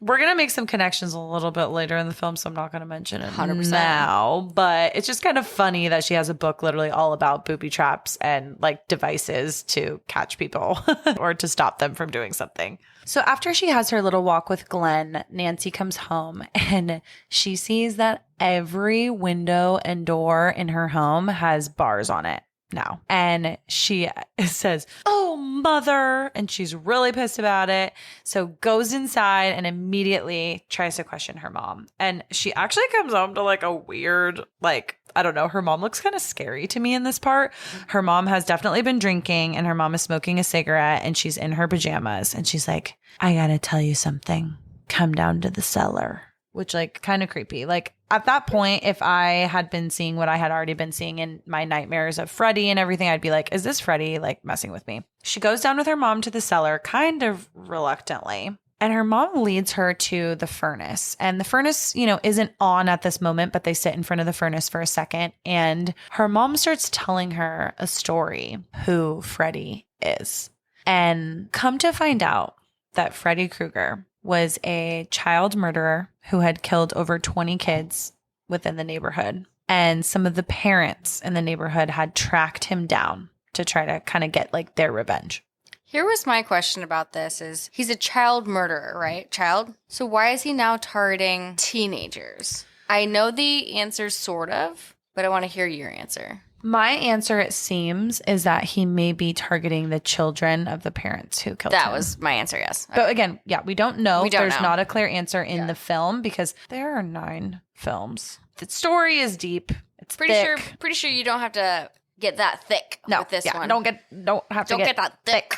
We're going to make some connections a little bit later in the film, so I'm not going to mention it 100%. now. But it's just kind of funny that she has a book literally all about booby traps and like devices to catch people or to stop them from doing something. So after she has her little walk with Glenn, Nancy comes home and she sees that every window and door in her home has bars on it now. And she says, oh, mother. And she's really pissed about it. So goes inside and immediately tries to question her mom. And she actually comes home to like a weird, like, I don't know. Her mom looks kind of scary to me in this part. Her mom has definitely been drinking and her mom is smoking a cigarette and she's in her pajamas. And she's like, I got to tell you something. Come down to the cellar. Which like kind of creepy. Like at that point, if I had been seeing what I had already been seeing in my nightmares of Freddy and everything, I'd be like, is this Freddy like messing with me? She goes down with her mom to the cellar kind of reluctantly. And her mom leads her to the furnace. And the furnace, isn't on at this moment, but they sit in front of the furnace for a second. And her mom starts telling her a story who Freddy is. And come to find out that Freddy Krueger was a child murderer who had killed over 20 kids within the neighborhood. And some of the parents in the neighborhood had tracked him down to try to kind of get like their revenge. Here was my question about this is he's a child murderer, right? Child. So why is he now targeting teenagers? I know the answer sort of, but I want to hear your answer. My answer, it seems, is that he may be targeting the children of the parents who killed him. That was my answer, yes. But again, we don't know. There's know. not a clear answer in the film because there are 9 films. The story is deep. It's pretty thick. sure you don't have to get that thick with this one. Don't have to get that thick.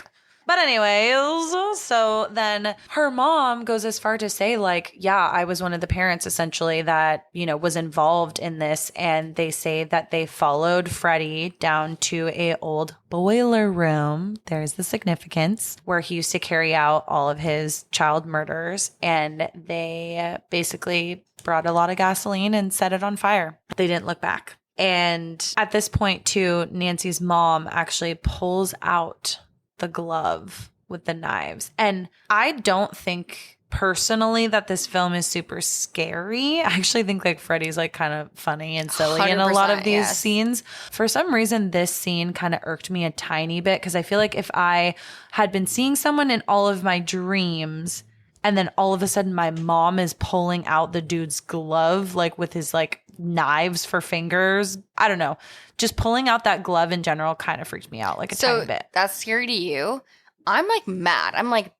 But anyways, so then her mom goes as far to say like, I was one of the parents essentially that, was involved in this. And they say that they followed Freddy down to a old boiler room. There's the significance where he used to carry out all of his child murders. And they basically brought a lot of gasoline and set it on fire. They didn't look back. And at this point too, Nancy's mom actually pulls out the glove with the knives. And I don't think personally that this film is super scary. I actually think like Freddy's like kind of funny and silly in a lot of these scenes. For some reason, this scene kind of irked me a tiny bit because I feel like if I had been seeing someone in all of my dreams and then all of a sudden my mom is pulling out the dude's glove like with his like knives for fingers. I don't know. Just pulling out that glove in general kind of freaked me out like a tiny bit. That's scary to you. I'm like mad. I'm like,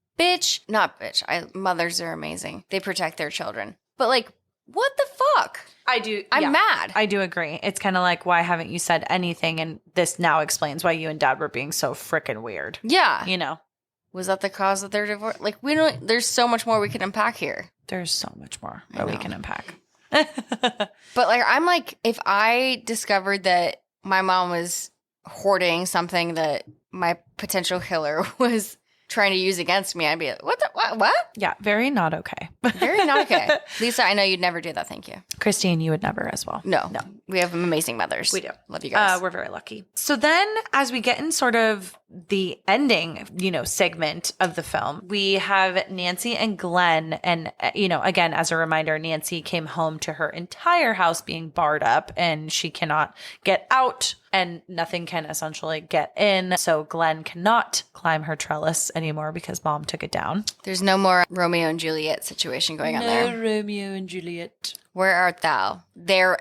not bitch. Mothers are amazing. They protect their children. But like, what the fuck? I'm mad. I do agree. It's kind of like, why haven't you said anything? And this now explains why you and dad were being so freaking weird. Yeah. Was that the cause of their divorce? Like, there's so much more we can unpack here. There's so much more that we can unpack. But like, I'm like, if I discovered that my mom was hoarding something that my potential killer was trying to use against me, I'd be like, what? Yeah, very not okay. Very not okay. Lisa, I know you'd never do that. Thank you. Christine, you would never as well. No. We have amazing mothers. We do. Love you guys. We're very lucky. So then as we get in sort of the ending, segment of the film, we have Nancy and Glenn. And, again, as a reminder, Nancy came home to her entire house being barred up and she cannot get out and nothing can essentially get in. So Glenn cannot climb her trellis anymore because mom took it down. There's no more Romeo and Juliet situation going on there. No Romeo and Juliet. Where art thou? There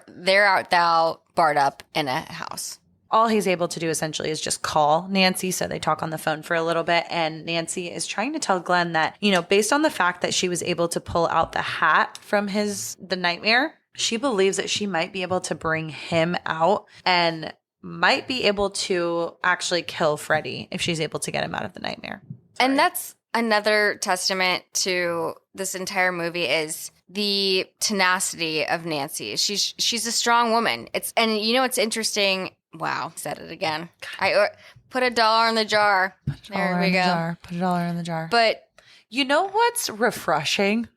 art thou barred up in a house. All he's able to do essentially is just call Nancy. So they talk on the phone for a little bit. And Nancy is trying to tell Glenn that, based on the fact that she was able to pull out the hat from the nightmare, she believes that she might be able to bring him out and might be able to actually kill Freddy if she's able to get him out of the nightmare. Sorry. And that's another testament to this entire movie is the tenacity of Nancy. She's a strong woman. It's interesting. Wow, said it again. I put $1 in the jar. There we go. Put $1 in the jar. But you know what's refreshing?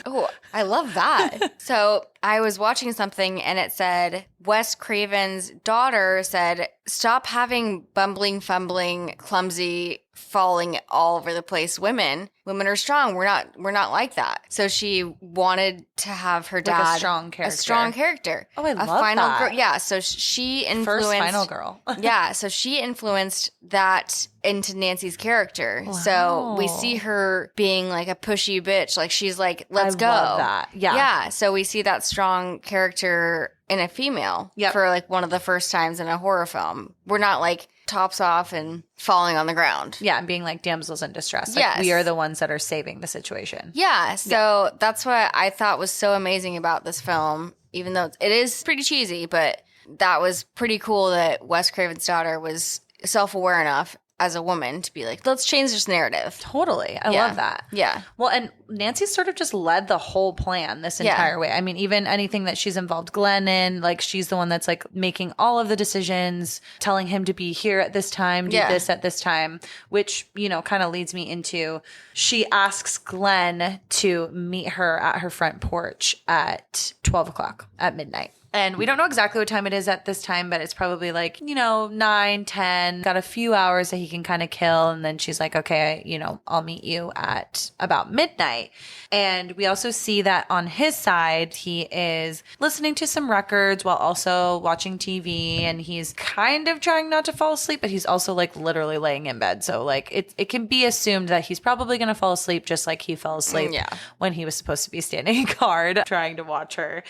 Oh, I love that. So I was watching something and it said Wes Craven's daughter said, "Stop having bumbling, fumbling, clumsy, falling all over the place women. Women are strong. We're not like that." So she wanted to have her dad like a strong character. Oh, I love that. Girl. Yeah. So she influenced first final girl. Yeah. So she influenced that into Nancy's character. Wow. So we see her being like a pushy bitch. Like she's like, let's go. Love that. Yeah. Yeah. So we see that strong character in a female for like one of the first times in a horror film. We're not like tops off and falling on the ground. Yeah, and being like damsels in distress. Like we are the ones that are saving the situation. Yeah, so that's what I thought was so amazing about this film, even though it is pretty cheesy, but that was pretty cool that Wes Craven's daughter was self-aware enough as a woman to be like, let's change this narrative. Totally. I Yeah. love that. Yeah. Well, and Nancy sort of just led the whole plan this entire way. I mean, even anything that she's involved Glenn in, like she's the one that's like making all of the decisions, telling him to be here at this time, do this at this time, which, you know, kind of leads me into she asks Glenn to meet her at her front porch at 12 o'clock at midnight. And we don't know exactly what time it is at this time, but it's probably like, you know, 9, 10, got a few hours that he can kind of kill. And then she's like, okay, you know, I'll meet you at about midnight. And we also see that on his side, he is listening to some records while also watching TV. And he's kind of trying not to fall asleep, but he's also like literally laying in bed. So like it can be assumed that he's probably going to fall asleep just like he fell asleep when he was supposed to be standing guard trying to watch her.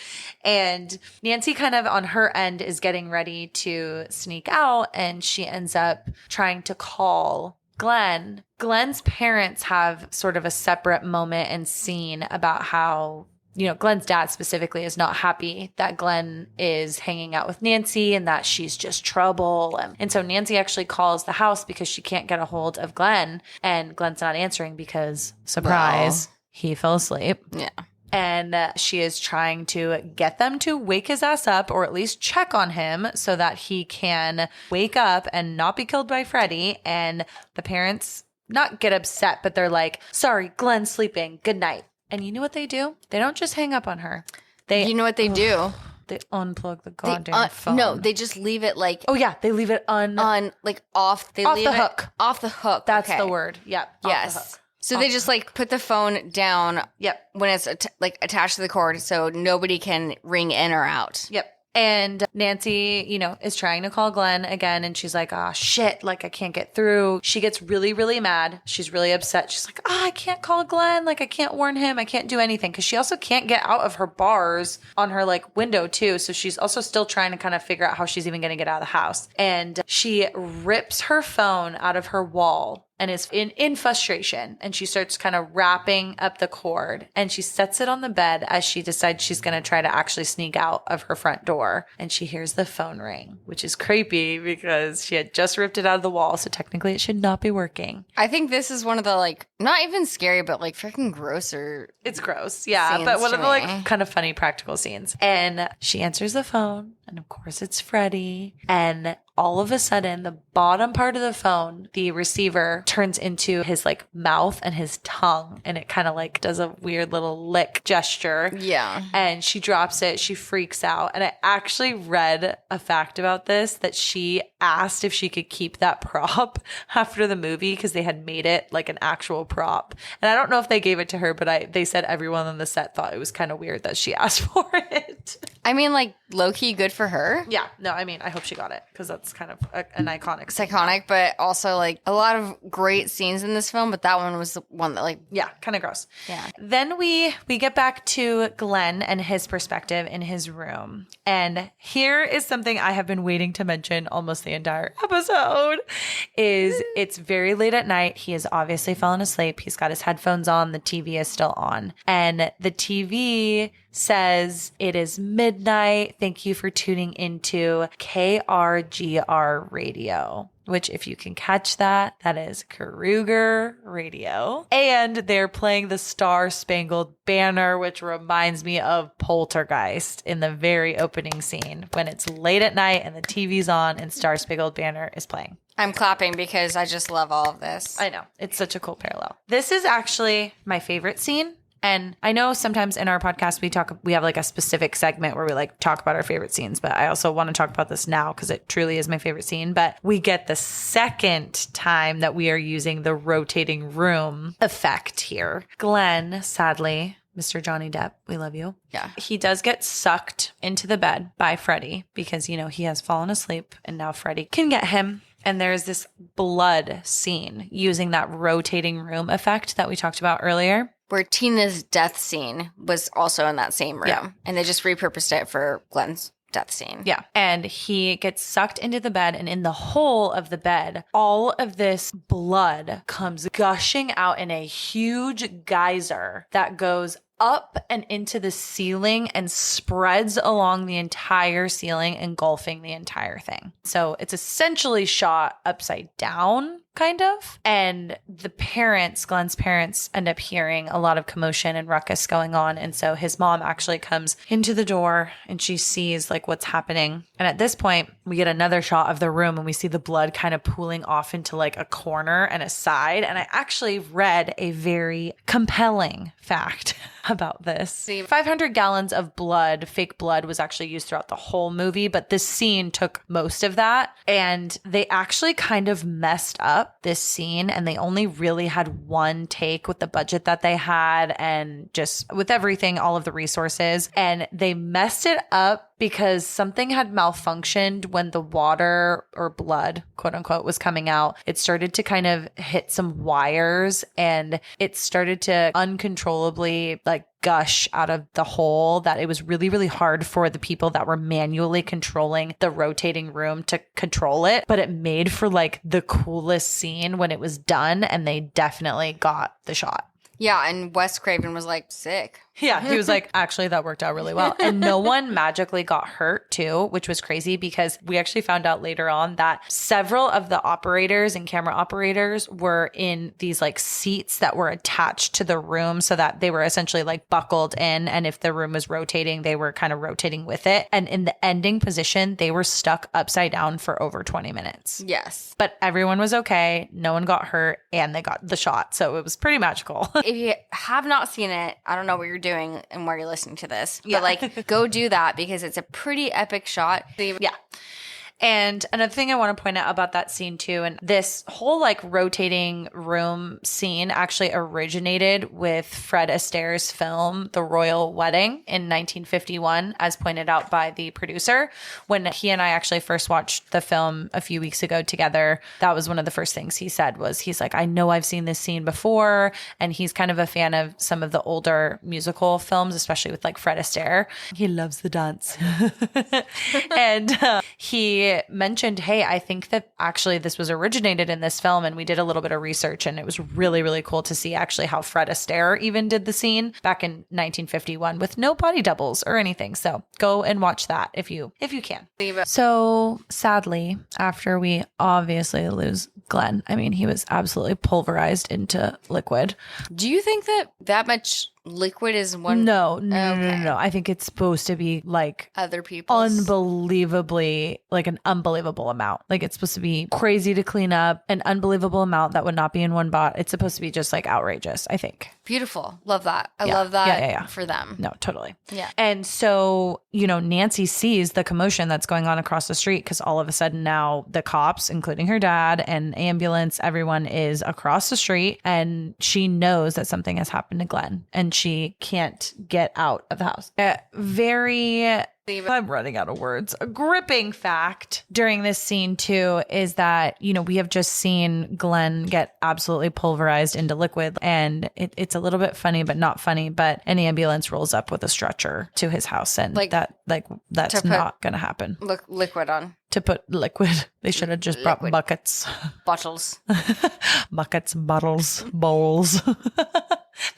And Nancy kind of on her end is getting ready to sneak out, and she ends up trying to call Glenn. Glenn's parents have sort of a separate moment and scene about how, you know, Glenn's dad specifically is not happy that Glenn is hanging out with Nancy and that she's just trouble. And so Nancy actually calls the house because she can't get a hold of Glenn, and Glenn's not answering because, surprise, he fell asleep. Yeah. And she is trying to get them to wake his ass up or at least check on him so that he can wake up and not be killed by Freddy. And the parents not get upset, but they're like, sorry, Glenn's sleeping. Good night. And you know what they do? They don't just hang up on her. You know what they do? They unplug the goddamn phone. No, they just leave it like oh yeah, they leave it on like off. They off leave the it hook. Off the hook. That's okay. the word. Yep. Yes. So they just like put the phone down. Yep. When it's like attached to the cord, so nobody can ring in or out. Yep. And Nancy, you know, is trying to call Glenn again. And she's like, oh, shit, like I can't get through. She gets really, really mad. She's really upset. She's like, oh, I can't call Glenn. Like I can't warn him. I can't do anything. Because she also can't get out of her bars on her like window too. So she's also still trying to kind of figure out how she's even going to get out of the house. And she rips her phone out of her wall and is in frustration. And she starts kind of wrapping up the cord, and she sets it on the bed as she decides she's going to try to actually sneak out of her front door. And she hears the phone ring, which is creepy because she had just ripped it out of the wall. So technically it should not be working. I think this is one of the like, not even scary, but like freaking grosser. It's gross. Yeah. Scenes But one to of the me. like kind of funny practical scenes. And she answers the phone, and of course it's Freddy. And all of a sudden, the bottom part of the phone, the receiver turns into his like mouth and his tongue, and it kind of like does a weird little lick gesture. Yeah. And she drops it. She freaks out. And I actually read a fact about this that she asked if she could keep that prop after the movie because they had made it like an actual prop. And I don't know if they gave it to her, but they said everyone on the set thought it was kind of weird that she asked for it. I mean, like low key good for her. Yeah. No, I mean, I hope she got it because that's kind of an iconic It's scene. iconic, but also like a lot of great scenes in this film. But that one was the one that like, Yeah, kind of gross. yeah. Then we get back to Glenn and his perspective in his room. And here is something I have been waiting to mention almost the entire episode is it's very late at night. He has obviously fallen asleep. He's got his headphones on. The TV is still on. And the TV says it is midnight. Thank you for tuning into KRGR Radio, which if you can catch that is Kruger Radio. And they're playing the Star Spangled Banner, which reminds me of Poltergeist in the very opening scene when it's late at night and the TV's on and Star Spangled Banner is playing. I'm clapping because I just love all of this. I know. It's such a cool parallel. This is actually my favorite scene. And I know sometimes in our podcast, we have like a specific segment where we like talk about our favorite scenes, but I also want to talk about this now because it truly is my favorite scene. But we get the second time that we are using the rotating room effect here. Glenn, sadly, Mr. Johnny Depp, we love you. Yeah. He does get sucked into the bed by Freddy because, you know, he has fallen asleep and now Freddy can get him. And there's this blood scene using that rotating room effect that we talked about earlier. Where Tina's death scene was also in that same room. Yeah. And they just repurposed it for Glenn's death scene. Yeah. And he gets sucked into the bed, and in the hole of the bed, all of this blood comes gushing out in a huge geyser that goes up and into the ceiling and spreads along the entire ceiling, engulfing the entire thing. So it's essentially shot upside down, kind of. And the parents, Glenn's parents, end up hearing a lot of commotion and ruckus going on. And so his mom actually comes into the door and she sees like what's happening. And at this point, we get another shot of the room and we see the blood kind of pooling off into like a corner and a side. And I actually read a very compelling fact about this. 500 gallons of blood, fake blood, was actually used throughout the whole movie, but this scene took most of that. And they actually kind of messed up this scene, and they only really had one take with the budget that they had and just with everything, all of the resources. And they messed it up because something had malfunctioned when the water or blood, quote unquote, was coming out. It started to kind of hit some wires and it started to uncontrollably like gush out of the hole, that it was really, really hard for the people that were manually controlling the rotating room to control it. But it made for like the coolest scene when it was done, and they definitely got the shot. Yeah, and Wes Craven was like, sick. Yeah, he was like, actually, that worked out really well. And no one magically got hurt too, which was crazy because we actually found out later on that several of the operators and camera operators were in these like seats that were attached to the room so that they were essentially like buckled in. And if the room was rotating, they were kind of rotating with it. And in the ending position, they were stuck upside down for over 20 minutes. Yes. But everyone was okay. No one got hurt and they got the shot. So it was pretty magical. If you have not seen it, I don't know what you're doing and where you're listening to this, but Yeah. like go do that because it's a pretty epic shot. Yeah. And another thing I want to point out about that scene too, and this whole like rotating room scene actually originated with Fred Astaire's film, The Royal Wedding, in 1951, as pointed out by the producer. When he and I actually first watched the film a few weeks ago together, that was one of the first things he said was, he's like, I know I've seen this scene before. And he's kind of a fan of some of the older musical films, especially with like Fred Astaire. He loves the dance. And he mentioned, hey, I think that actually this was originated in this film. And we did a little bit of research and it was really, really cool to see actually how Fred Astaire even did the scene back in 1951 with no body doubles or anything. So go and watch that if you can. So sadly, after we obviously lose Glenn, I mean, he was absolutely pulverized into liquid. Do you think that much liquid is one? No. Okay. I think it's supposed to be like Other people. unbelievably, like an unbelievable amount. Like it's supposed to be crazy to clean up, an unbelievable amount that would not be in one bot. It's supposed to be just like outrageous, I think. Beautiful. Love that. I Yeah. love that Yeah. for them. No, totally. Yeah. And so, Nancy sees the commotion that's going on across the street because all of a sudden now the cops, including her dad and ambulance, everyone is across the street, and she knows that something has happened to Glenn and she can't get out of the house. I'm running out of words. A gripping fact during this scene too is that, we have just seen Glenn get absolutely pulverized into liquid, and it's a little bit funny, but not funny, but an ambulance rolls up with a stretcher to his house, and that's not going to happen. Look, liquid on. To put liquid. They should have just brought buckets. Bottles. Buckets, bottles, bowls.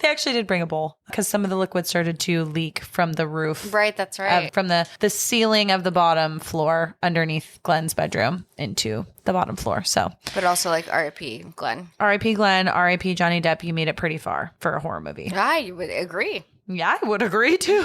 They actually did bring a bowl because some of the liquid started to leak from the roof. Right, that's right. From the ceiling of the bottom floor underneath Glenn's bedroom into the bottom floor. So, But also like R.I.P. Glenn. R.I.P. Glenn, R.I.P. Johnny Depp. You made it pretty far for a horror movie. I would agree. Yeah, I would agree too.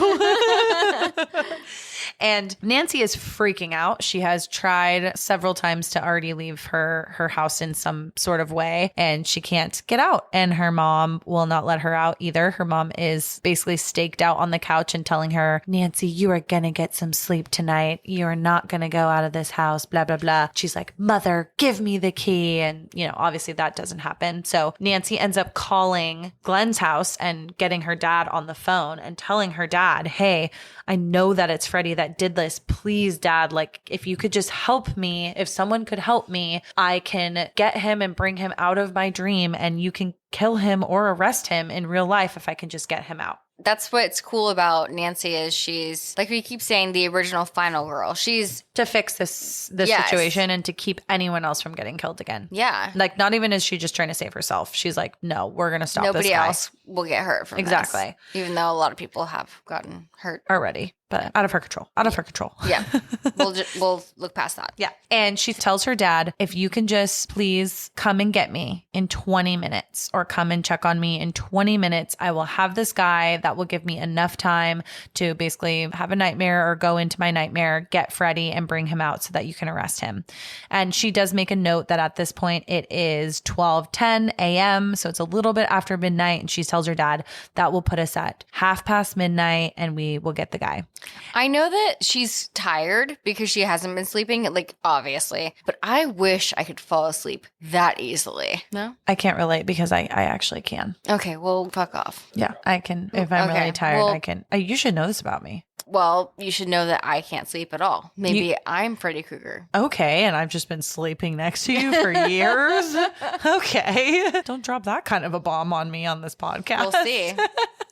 And Nancy is freaking out. She has tried several times to already leave her house in some sort of way, and she can't get out. And her mom will not let her out either. Her mom is basically staked out on the couch and telling her, Nancy, you are going to get some sleep tonight. You are not going to go out of this house, blah, blah, blah. She's like, Mother, give me the key. And, obviously that doesn't happen. So Nancy ends up calling Glenn's house and getting her dad on the phone and telling her dad, hey, I know that it's Freddy that did this. Please, Dad, like if you could just help me, if someone could help me, I can get him and bring him out of my dream, and you can kill him or arrest him in real life if I can just get him out. that's what's cool about Nancy is she's, like we keep saying, the original final girl. She's To fix this Yes. situation and to keep anyone else from getting killed again. yeah. Like, not even is she just trying to save herself. She's like, no, we're going to stop this Nobody guy else will get hurt from Exactly. this, even though a lot of people have gotten hurt. already, but out of her control. Out of her control. Yeah, we'll look past that. Yeah. And she tells her dad, if you can just please come and get me in 20 minutes or come and check on me in 20 minutes, I will have this guy that will give me enough time to basically have a nightmare or go into my nightmare, get Freddy and bring him out so that you can arrest him. And she does make a note that at this point it is 12:10 a.m. So it's a little bit after midnight. And she tells her dad that will put us at 1:30 midnight and we will get the guy. I know that she's tired because she hasn't been sleeping, like obviously, but I wish I could fall asleep that easily. No? I can't relate because I actually can. Okay, well, fuck off. Yeah, I can. If I'm Okay, really tired, well- I can. You should know this about me. Well, you should know that I can't sleep at all. Maybe I'm Freddy Krueger. Okay, and I've just been sleeping next to you for years. Okay. Don't drop that kind of a bomb on me on this podcast. We'll see.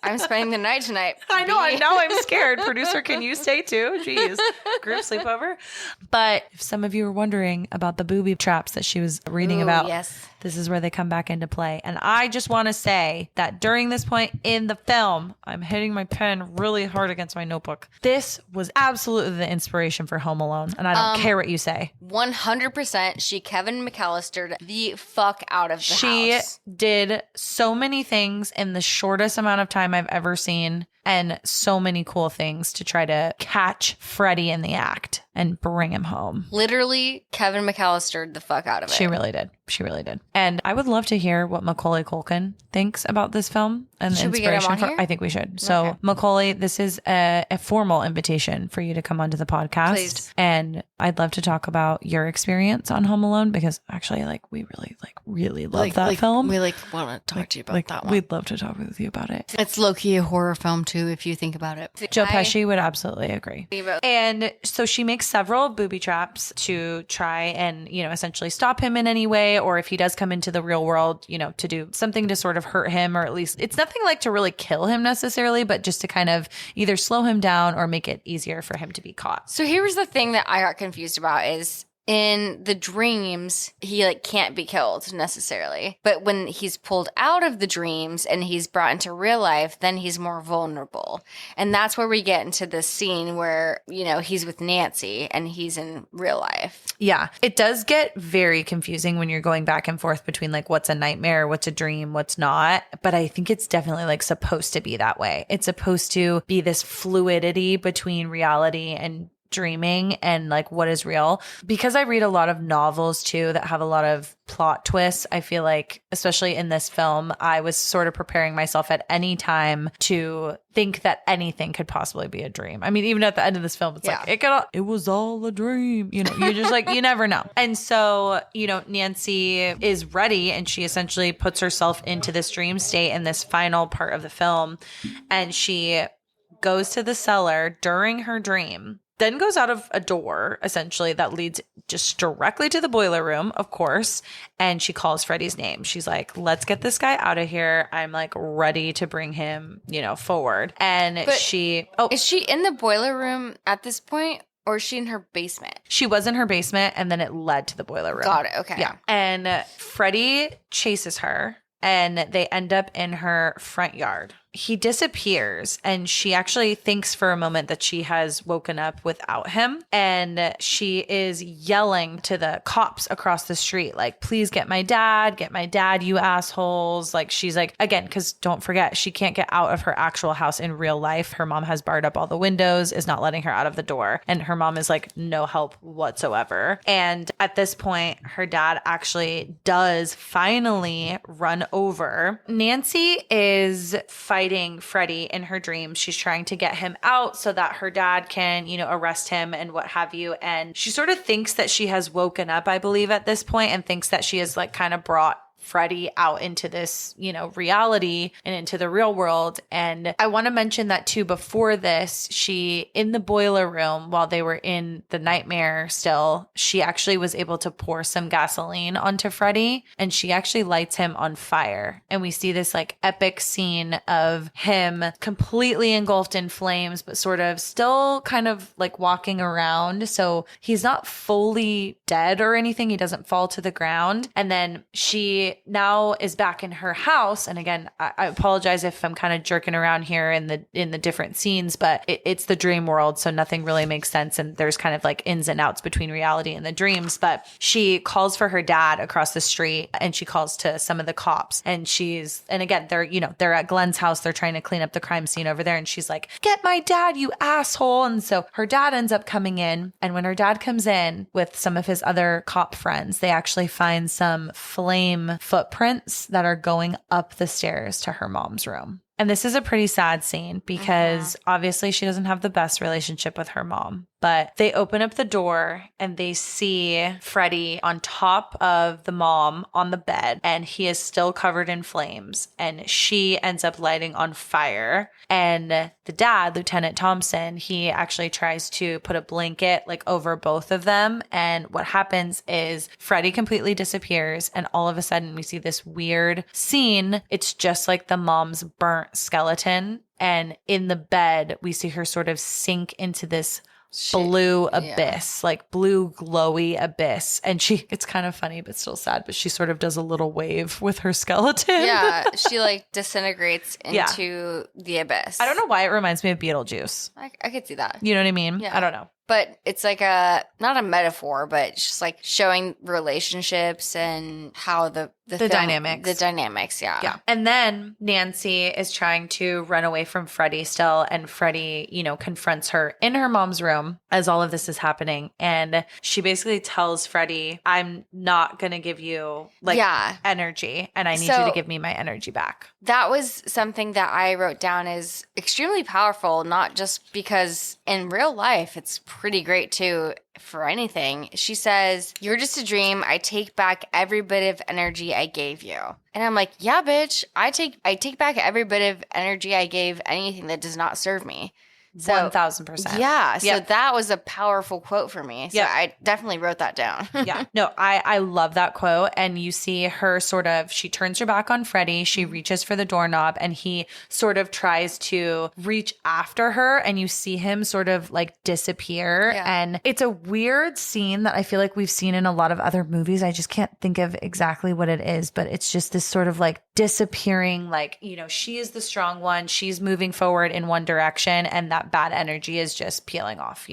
I'm spending the night tonight. I know, I'm scared. Producer, can you stay too? Jeez. Group sleepover. But if some of you were wondering about the booby traps that she was reading Ooh, about, yes. this is where they come back into play. And I just want to say that during this point in the film, I'm hitting my pen really hard against my notebook. This was absolutely the inspiration for Home Alone. And I don't care what you say. 100% she Kevin McAllistered the fuck out of the She house. did so many things in the shortest amount of time I've ever seen, and so many cool things to try to catch Freddy in the act and bring him home. Literally, Kevin McAllistered the fuck out of it. She really did. She really did. And I would love to hear what Macaulay Culkin thinks about this film and the Should we get him inspiration on for. here? I think we should. So, Okay. Macaulay, this is a formal invitation for you to come onto the podcast. Please. And I'd love to talk about your experience on Home Alone because actually, we really love that film. We want to talk to you about that one. We'd love to talk with you about it. It's low-key a horror film too, if you think about it. Joe Pesci would absolutely agree. both- And so she makes several booby traps to try and, essentially stop him in any way, or if he does come into the real world, to do something to sort of hurt him, or at least it's nothing like to really kill him necessarily, but just to kind of either slow him down or make it easier for him to be caught. So here's the thing that I got confused about is in the dreams, he can't be killed necessarily. But when he's pulled out of the dreams and he's brought into real life, then he's more vulnerable. And that's where we get into this scene where, he's with Nancy and he's in real life. Yeah, it does get very confusing when you're going back and forth between what's a nightmare, what's a dream, what's not. But I think it's definitely supposed to be that way. It's supposed to be this fluidity between reality and dreaming and what is real. Because I read a lot of novels too that have a lot of plot twists, I feel like, especially in this film, I was sort of preparing myself at any time to think that anything could possibly be a dream. I mean, even at the end of this film, it's it was all a dream. You're just you never know. And so, Nancy is ready and she essentially puts herself into this dream state in this final part of the film. And she goes to the cellar during her dream, then goes out of a door essentially that leads just directly to the boiler room, of course. And she calls Freddy's name. She's like, let's get this guy out of here. I'm ready to bring him, forward. And But is she in the boiler room at this point? Or is she in her basement? She was in her basement and then it led to the boiler room. Got it. Okay. Yeah. And Freddy chases her and they end up in her front yard. He disappears and she actually thinks for a moment that she has woken up without him. And she is yelling to the cops across the street, please get my dad, you assholes. She's again, because don't forget, she can't get out of her actual house in real life. Her mom has barred up all the windows, is not letting her out of the door. And her mom is no help whatsoever. And at this point, her dad actually does finally run over. Nancy is fighting Freddy in her dreams. She's trying to get him out so that her dad can, arrest him and what have you. And she sort of thinks that she has woken up, I believe, at this point, and thinks that she has kind of brought Freddy out into this, reality and into the real world. And I want to mention that too, before this, she, in the boiler room, while they were in the nightmare still, she actually was able to pour some gasoline onto Freddy, and she actually lights him on fire. And we see this like epic scene of him completely engulfed in flames, but sort of still kind of like walking around. So he's not fully dead or anything. He doesn't fall to the ground. And then she now is back in her house. And again, I apologize if I'm kind of jerking around here in the different scenes, but it's the dream world. So nothing really makes sense. And there's kind of like ins and outs between reality and the dreams. But she calls for her dad across the street, and she calls to some of the cops. And again, they're at Glenn's house. They're trying to clean up the crime scene over there. And she's like, "Get my dad, you asshole." And so her dad ends up coming in. And when her dad comes in with some of his other cop friends, they actually find some flame footprints that are going up the stairs to her mom's room. And this is a pretty sad scene because obviously she doesn't have the best relationship with her mom. But they open up the door and they see Freddy on top of the mom on the bed, and he is still covered in flames, and she ends up lighting on fire. And the dad, Lieutenant Thompson, he actually tries to put a blanket like over both of them. And what happens is Freddy completely disappears, and all of a sudden we see this weird scene. It's just like the mom's burnt skeleton. And in the bed, we see her sort of sink into this blue abyss, like blue glowy abyss. And it's kind of funny, but still sad, but she sort of does a little wave with her skeleton. Yeah, she like disintegrates into the abyss. I don't know why it reminds me of Beetlejuice. I could see that. You know what I mean? Yeah. I don't know. But it's like not a metaphor, but it's just like showing relationships and how the dynamics. The dynamics, yeah. Yeah. And then Nancy is trying to run away from Freddy still. And Freddy, confronts her in her mom's room as all of this is happening. And she basically tells Freddy, "I'm not going to give you energy. And I need you to give me my energy back." That was something that I wrote down as extremely powerful, not just because in real life, it's pretty great too for anything. She says, "You're just a dream. I take back every bit of energy I gave you." And I'm like, yeah, bitch, I take back every bit of energy I gave anything that does not serve me. So, 1,000%. Yeah. So that was a powerful quote for me. So I definitely wrote that down. Yeah. No, I love that quote. And you see her she turns her back on Freddy. She reaches for the doorknob, and he sort of tries to reach after her, and you see him sort of like disappear. Yeah. And it's a weird scene that I feel like we've seen in a lot of other movies. I just can't think of exactly what it is, but it's just this sort of like disappearing, like, she is the strong one. She's moving forward in one direction, and that bad energy is just peeling off,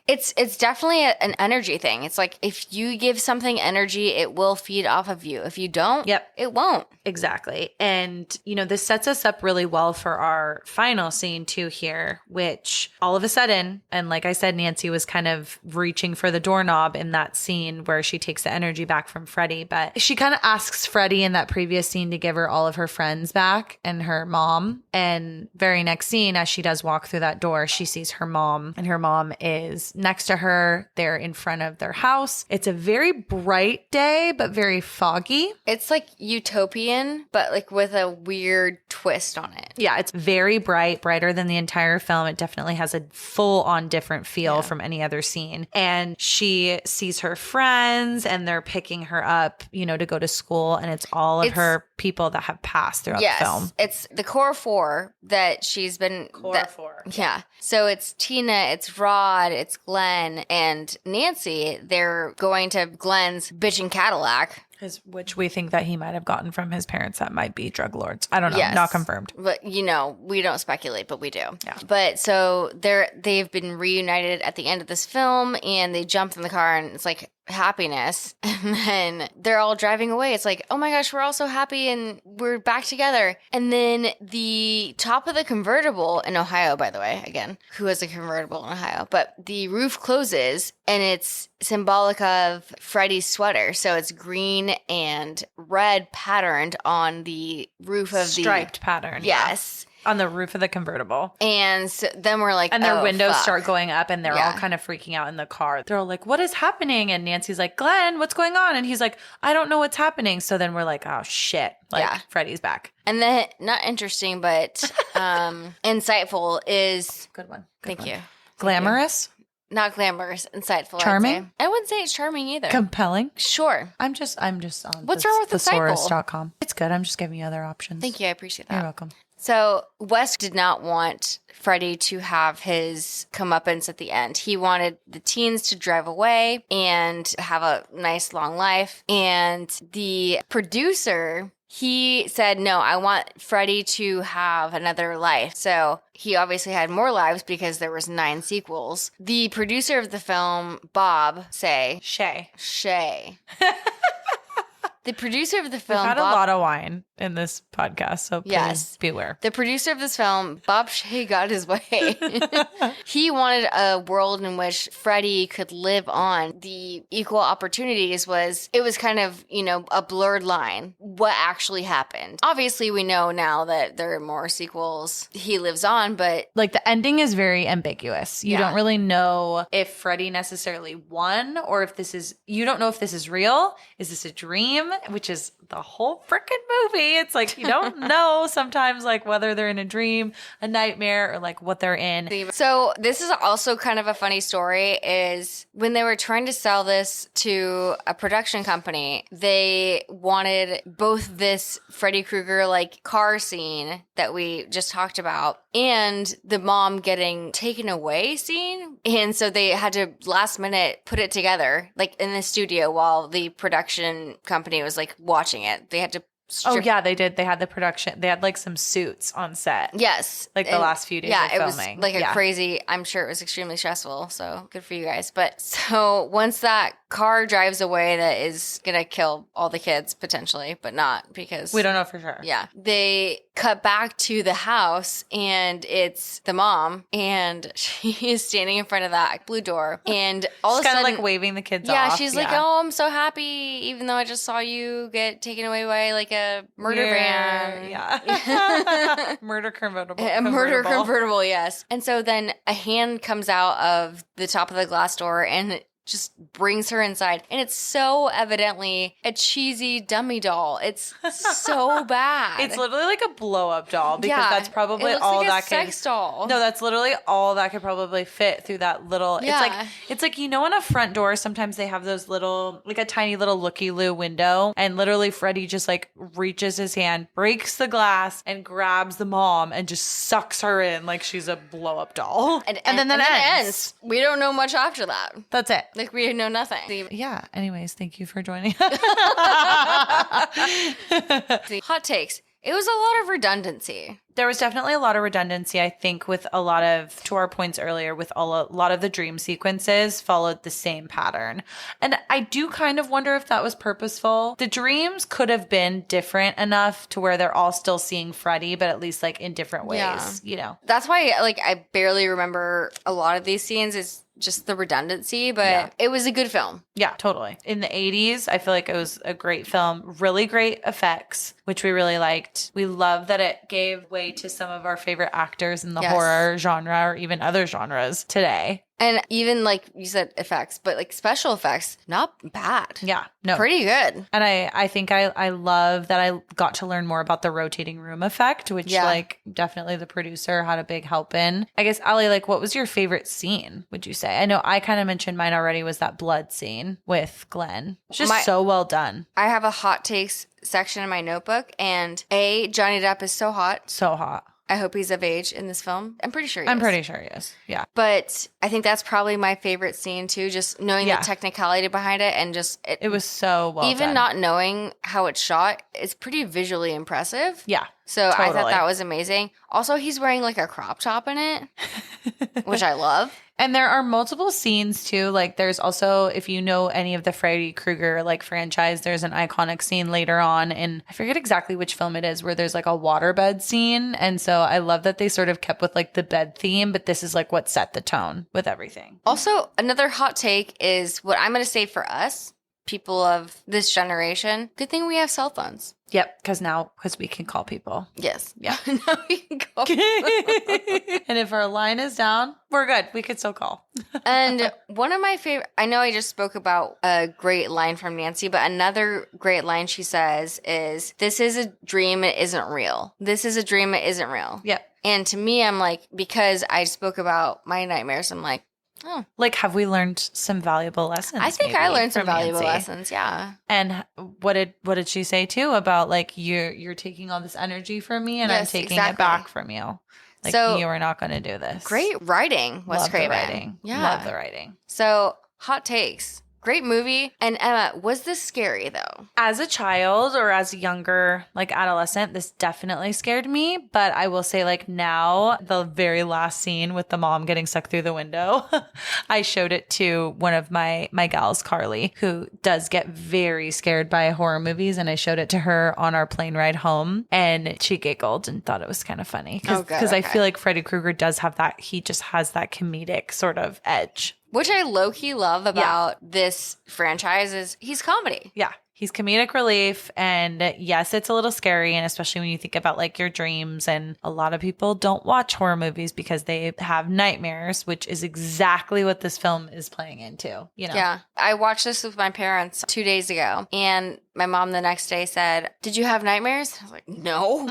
It's definitely an energy thing. It's like if you give something energy, it will feed off of you. If you don't, it won't. Exactly. And, this sets us up really well for our final scene too here, which all of a sudden, and like I said, Nancy was kind of reaching for the doorknob in that scene where she takes the energy back from Freddy, but she kind of asks Freddy in that previous scene to give her all of her friends back and her mom. And very next scene, as she does walk through that door, she sees her mom, and her mom is next to her. They're in front of their house. It's a very bright day, but very foggy. It's like utopian, but like with a weird twist on it. Yeah, it's very bright, brighter than the entire film. It definitely has a full on different feel from any other scene. And she sees her friends, and they're picking her up, to go to school. And it's all of her people that have passed throughout the film. It's the core four that she's been... four. Yeah. So it's Tina, it's Rod, it's Glenn, and Nancy. They're going to Glenn's bitchin' Cadillac. Which we think that he might have gotten from his parents that might be drug lords. I don't know. Yes. Not confirmed. But, we don't speculate, but we do. Yeah. But so they've been reunited at the end of this film, and they jump in the car, and it's like happiness. And then they're all driving away. It's like, oh my gosh, we're all so happy and we're back together. And then the top of the convertible in Ohio, by the way, again, who has a convertible in Ohio? But the roof closes, and it's symbolic of Freddy's sweater. So it's green and red patterned on the roof of striped pattern. Yes. On the roof of the convertible. And so then we're like, and their oh, windows fuck. start going up and they're all kind of freaking out in the car. They're all like, what is happening? And Nancy's like, Glenn, what's going on? And he's like, I don't know what's happening. So then we're like, oh shit. Like Freddy's back. And then not interesting, but insightful is Good one. Thank you. Glamorous? Not glamorous, insightful. Charming? I wouldn't say it's charming either. Compelling? Sure. I'm just on What's wrong with insightful? thesaurus.com. It's good. I'm just giving you other options. Thank you. I appreciate that. You're welcome. So Wes did not want Freddy to have his comeuppance at the end. He wanted the teens to drive away and have a nice long life. And the producer, he said, no, I want Freddy to have another life. So he obviously had more lives because there was 9 sequels. The producer of the film, Bob, Shay. The producer of the We've film, had Bob, a lot of wine in this podcast, so please beware. The producer of this film, Bob Shay, got his way. He wanted a world in which Freddy could live on. The equal opportunities it was kind of, a blurred line. What actually happened? Obviously, we know now that there are more sequels. He lives on, but like the ending is very ambiguous. You don't really know if Freddy necessarily won or if you don't know if this is real. Is this a dream? Which is the whole freaking movie. It's like you don't know sometimes like whether they're in a dream, a nightmare, or like what they're in. So this is also kind of a funny story is when they were trying to sell this to a production company, they wanted both this Freddy Krueger like car scene that we just talked about and the mom getting taken away scene. And so they had to last minute put it together like in the studio while the production company was like watching it. They had to they did. They had the production. They had like some suits on set. Yes. Like the last few days of filming. It was like a crazy, I'm sure it was extremely stressful. So good for you guys. But so once that car drives away that is going to kill all the kids potentially, but not because we don't know for sure. Yeah. They cut back to the house and it's the mom and she is standing in front of that blue door and all she's of a sudden kind of like waving the kids off. Yeah, she's like, oh, I'm so happy even though I just saw you get taken away by like a murder van. Yeah. Murder convertible. A murder convertible, yes. And so then a hand comes out of the top of the glass door and it just brings her inside. And it's so evidently a cheesy dummy doll. It's so bad. It's literally like a blow-up doll because that's probably all like that a sex doll. No, that's literally all that could probably fit through that little. Yeah. It's like on a front door, sometimes they have those little, like a tiny little looky-loo window. And literally Freddy just like reaches his hand, breaks the glass, and grabs the mom and just sucks her in like she's a blow-up doll. And then it ends. We don't know much after that. That's it. Like we know nothing. Yeah. Anyways, thank you for joining. Hot takes. It was a lot of redundancy. There was definitely a lot of redundancy, I think, with a lot of, to our points earlier, with a lot of the dream sequences followed the same pattern. And I do kind of wonder if that was purposeful. The dreams could have been different enough to where they're all still seeing Freddy, but at least like in different ways, That's why like I barely remember a lot of these scenes is just the redundancy, but it was a good film. Yeah, totally. In the 80s, I feel like it was a great film. Really great effects, which we really liked. We love that it gave way to some of our favorite actors in the horror genre or even other genres today. And even like you said, effects, but like special effects, not bad. Yeah, no. Pretty good. And I think I love that I got to learn more about the rotating room effect, which like definitely the producer had a big help in. I guess, Allie, like what was your favorite scene, would you say? I know I kind of mentioned mine already was that blood scene with Glenn. It's just so well done. I have a hot takes section in my notebook and Johnny Depp is so hot. So hot. I hope he's of age in this film. I'm pretty sure he is. I'm pretty sure he is. Yeah. But I think that's probably my favorite scene too, just knowing the technicality behind it and just... It was so well even done. not knowing how it's shot, it's pretty visually impressive. Yeah. So totally. I thought that was amazing. Also, he's wearing like a crop top in it, which I love. And there are multiple scenes too. Like there's also, if you know any of the Freddy Krueger like franchise, there's an iconic scene later on in, I forget exactly which film it is, where there's like a waterbed scene. And so I love that they sort of kept with like the bed theme, but this is like what set the tone with everything. Also, another hot take is what I'm going to say for us people of this generation, good thing we have cell phones. Yep, because we can call people. Yes. Yeah. Now we can call And if our line is down, we're good. We could still call. And one of my favorite, I know I just spoke about a great line from Nancy, but another great line she says is, "This is a dream, it isn't real. This is a dream, it isn't real." Yep. And to me, I'm like, because I spoke about my nightmares, I'm like, oh. Like, have we learned some valuable lessons? I think maybe I learned some from valuable Nancy? lessons, yeah. And what did she say too about like you're taking all this energy from me and I'm Yes, taking exactly. it back from you? Like, So, you are not going to do this. Great writing, Wes Love the Craven. writing. Yeah. Love the writing. So, hot takes. Great movie. And Emma, was this scary though? As a child or as a younger, like adolescent, this definitely scared me. But I will say, like now, the very last scene with the mom getting sucked through the window, I showed it to one of my gals, Carly, who does get very scared by horror movies. And I showed it to her on our plane ride home. And she giggled and thought it was kind of funny. Because I feel like Freddy Krueger does have that, he just has that comedic sort of edge. Which I low-key love about this franchise is he's comedy. Yeah. He's comedic relief. And yes, it's a little scary. And especially when you think about like your dreams. And a lot of people don't watch horror movies because they have nightmares, which is exactly what this film is playing into, you know? Yeah. I watched this with my parents 2 days ago. And my mom the next day said, "Did you have nightmares?" I was like, "No."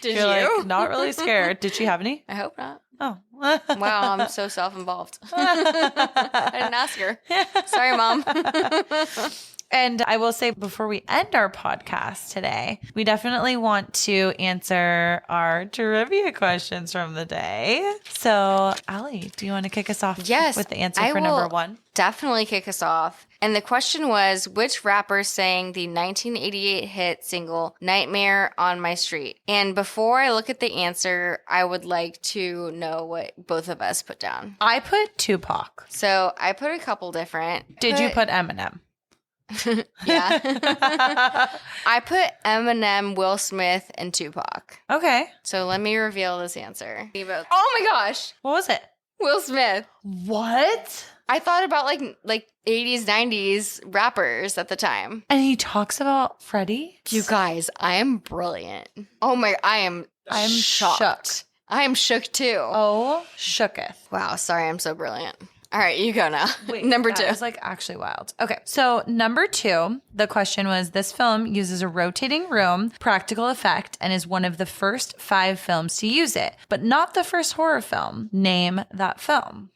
Did You're you? like, not really scared. Did she have any? I hope not. Oh. Wow, I'm so self-involved. I didn't ask her. Sorry, Mom. And I will say before we end our podcast today, we definitely want to answer our trivia questions from the day. So, Allie, do you want to kick us off Yes, with the answer I for will number one? Definitely kick us off. And the question was, which rapper sang the 1988 hit single Nightmare on My Street? And before I look at the answer, I would like to know what both of us put down. I put Tupac. So I put a couple different. Did you put Eminem? Yeah. I put Eminem, Will Smith, and Tupac. Okay. So let me reveal this answer. Oh my gosh. What was it? Will Smith. What? I thought about like 80s, 90s rappers at the time. And he talks about Freddy? You guys, I am brilliant. Oh my, I am shocked. shook. I am shook too. Oh, shooketh. Wow, sorry, I'm so brilliant. All right, you go now. Wait, number that two. was like actually wild. Okay. So number two, the question was, this film uses a rotating room practical effect and is one of the first 5 films to use it, but not the first horror film. Name that film.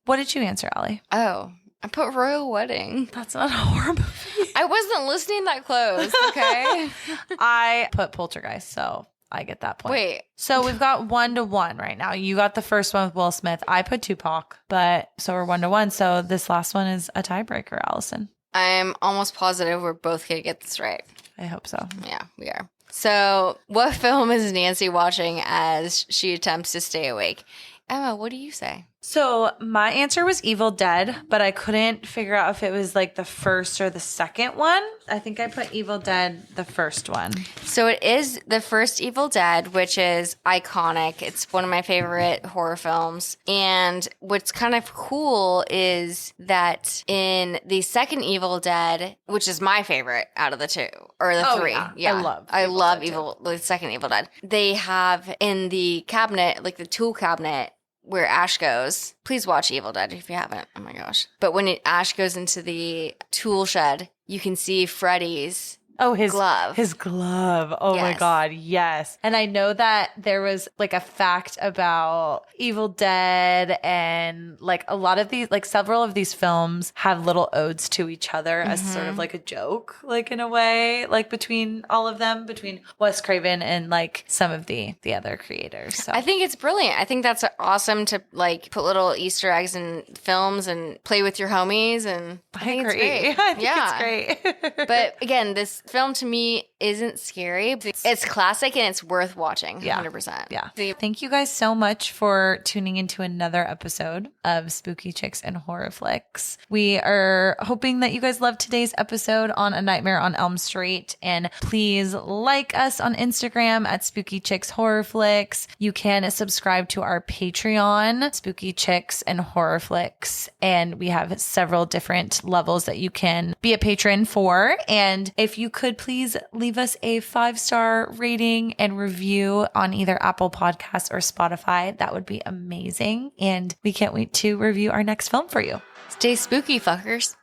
What did you answer, Allie? Oh, I put Royal Wedding. That's not a horror movie. I wasn't listening that close, okay? I put Poltergeist, so I get that point. Wait. So we've got 1-1 right now. You got the first one with Will Smith. I put Tupac, but so we're 1-1. So this last one is a tiebreaker, Allison. I'm almost positive we're both going to get this right. I hope so. Yeah, we are. So what film is Nancy watching as she attempts to stay awake? Emma, what do you say? So my answer was Evil Dead, but I couldn't figure out if it was like the first or the second one. I think I put Evil Dead, the first one. So it is the first Evil Dead, which is iconic. It's one of my favorite horror films. And what's kind of cool is that in the second Evil Dead, which is my favorite out of the two, or the three. Yeah. I love the second Evil Dead. They have in the cabinet, like the tool cabinet, where Ash goes. Please watch Evil Dead if you haven't. Oh my gosh. But when Ash goes into the tool shed, you can see Freddy's glove. His glove. Oh my Yes. God. Yes. And I know that there was like a fact about Evil Dead and like a lot of these, like several of these films have little odes to each other as sort of like a joke, like in a way, like between all of them, between Wes Craven and like some of the other creators. So I think it's brilliant. I think that's awesome to like put little Easter eggs in films and play with your homies. And I think agree. it's great. I think it's great. But again, this film to me isn't scary. It's classic and it's worth watching. Yeah. 100%. Yeah. Thank you guys so much for tuning into another episode of Spooky Chicks and Horror Flicks. We are hoping that you guys loved today's episode on A Nightmare on Elm Street. And please like us on Instagram at Spooky Chicks Horror Flicks. You can subscribe to our Patreon, Spooky Chicks and Horror Flicks. And we have several different levels that you can be a patron for. And if you could please leave us a 5-star rating and review on either Apple Podcasts or Spotify, that would be amazing. And we can't wait to review our next film for you. Stay spooky, fuckers.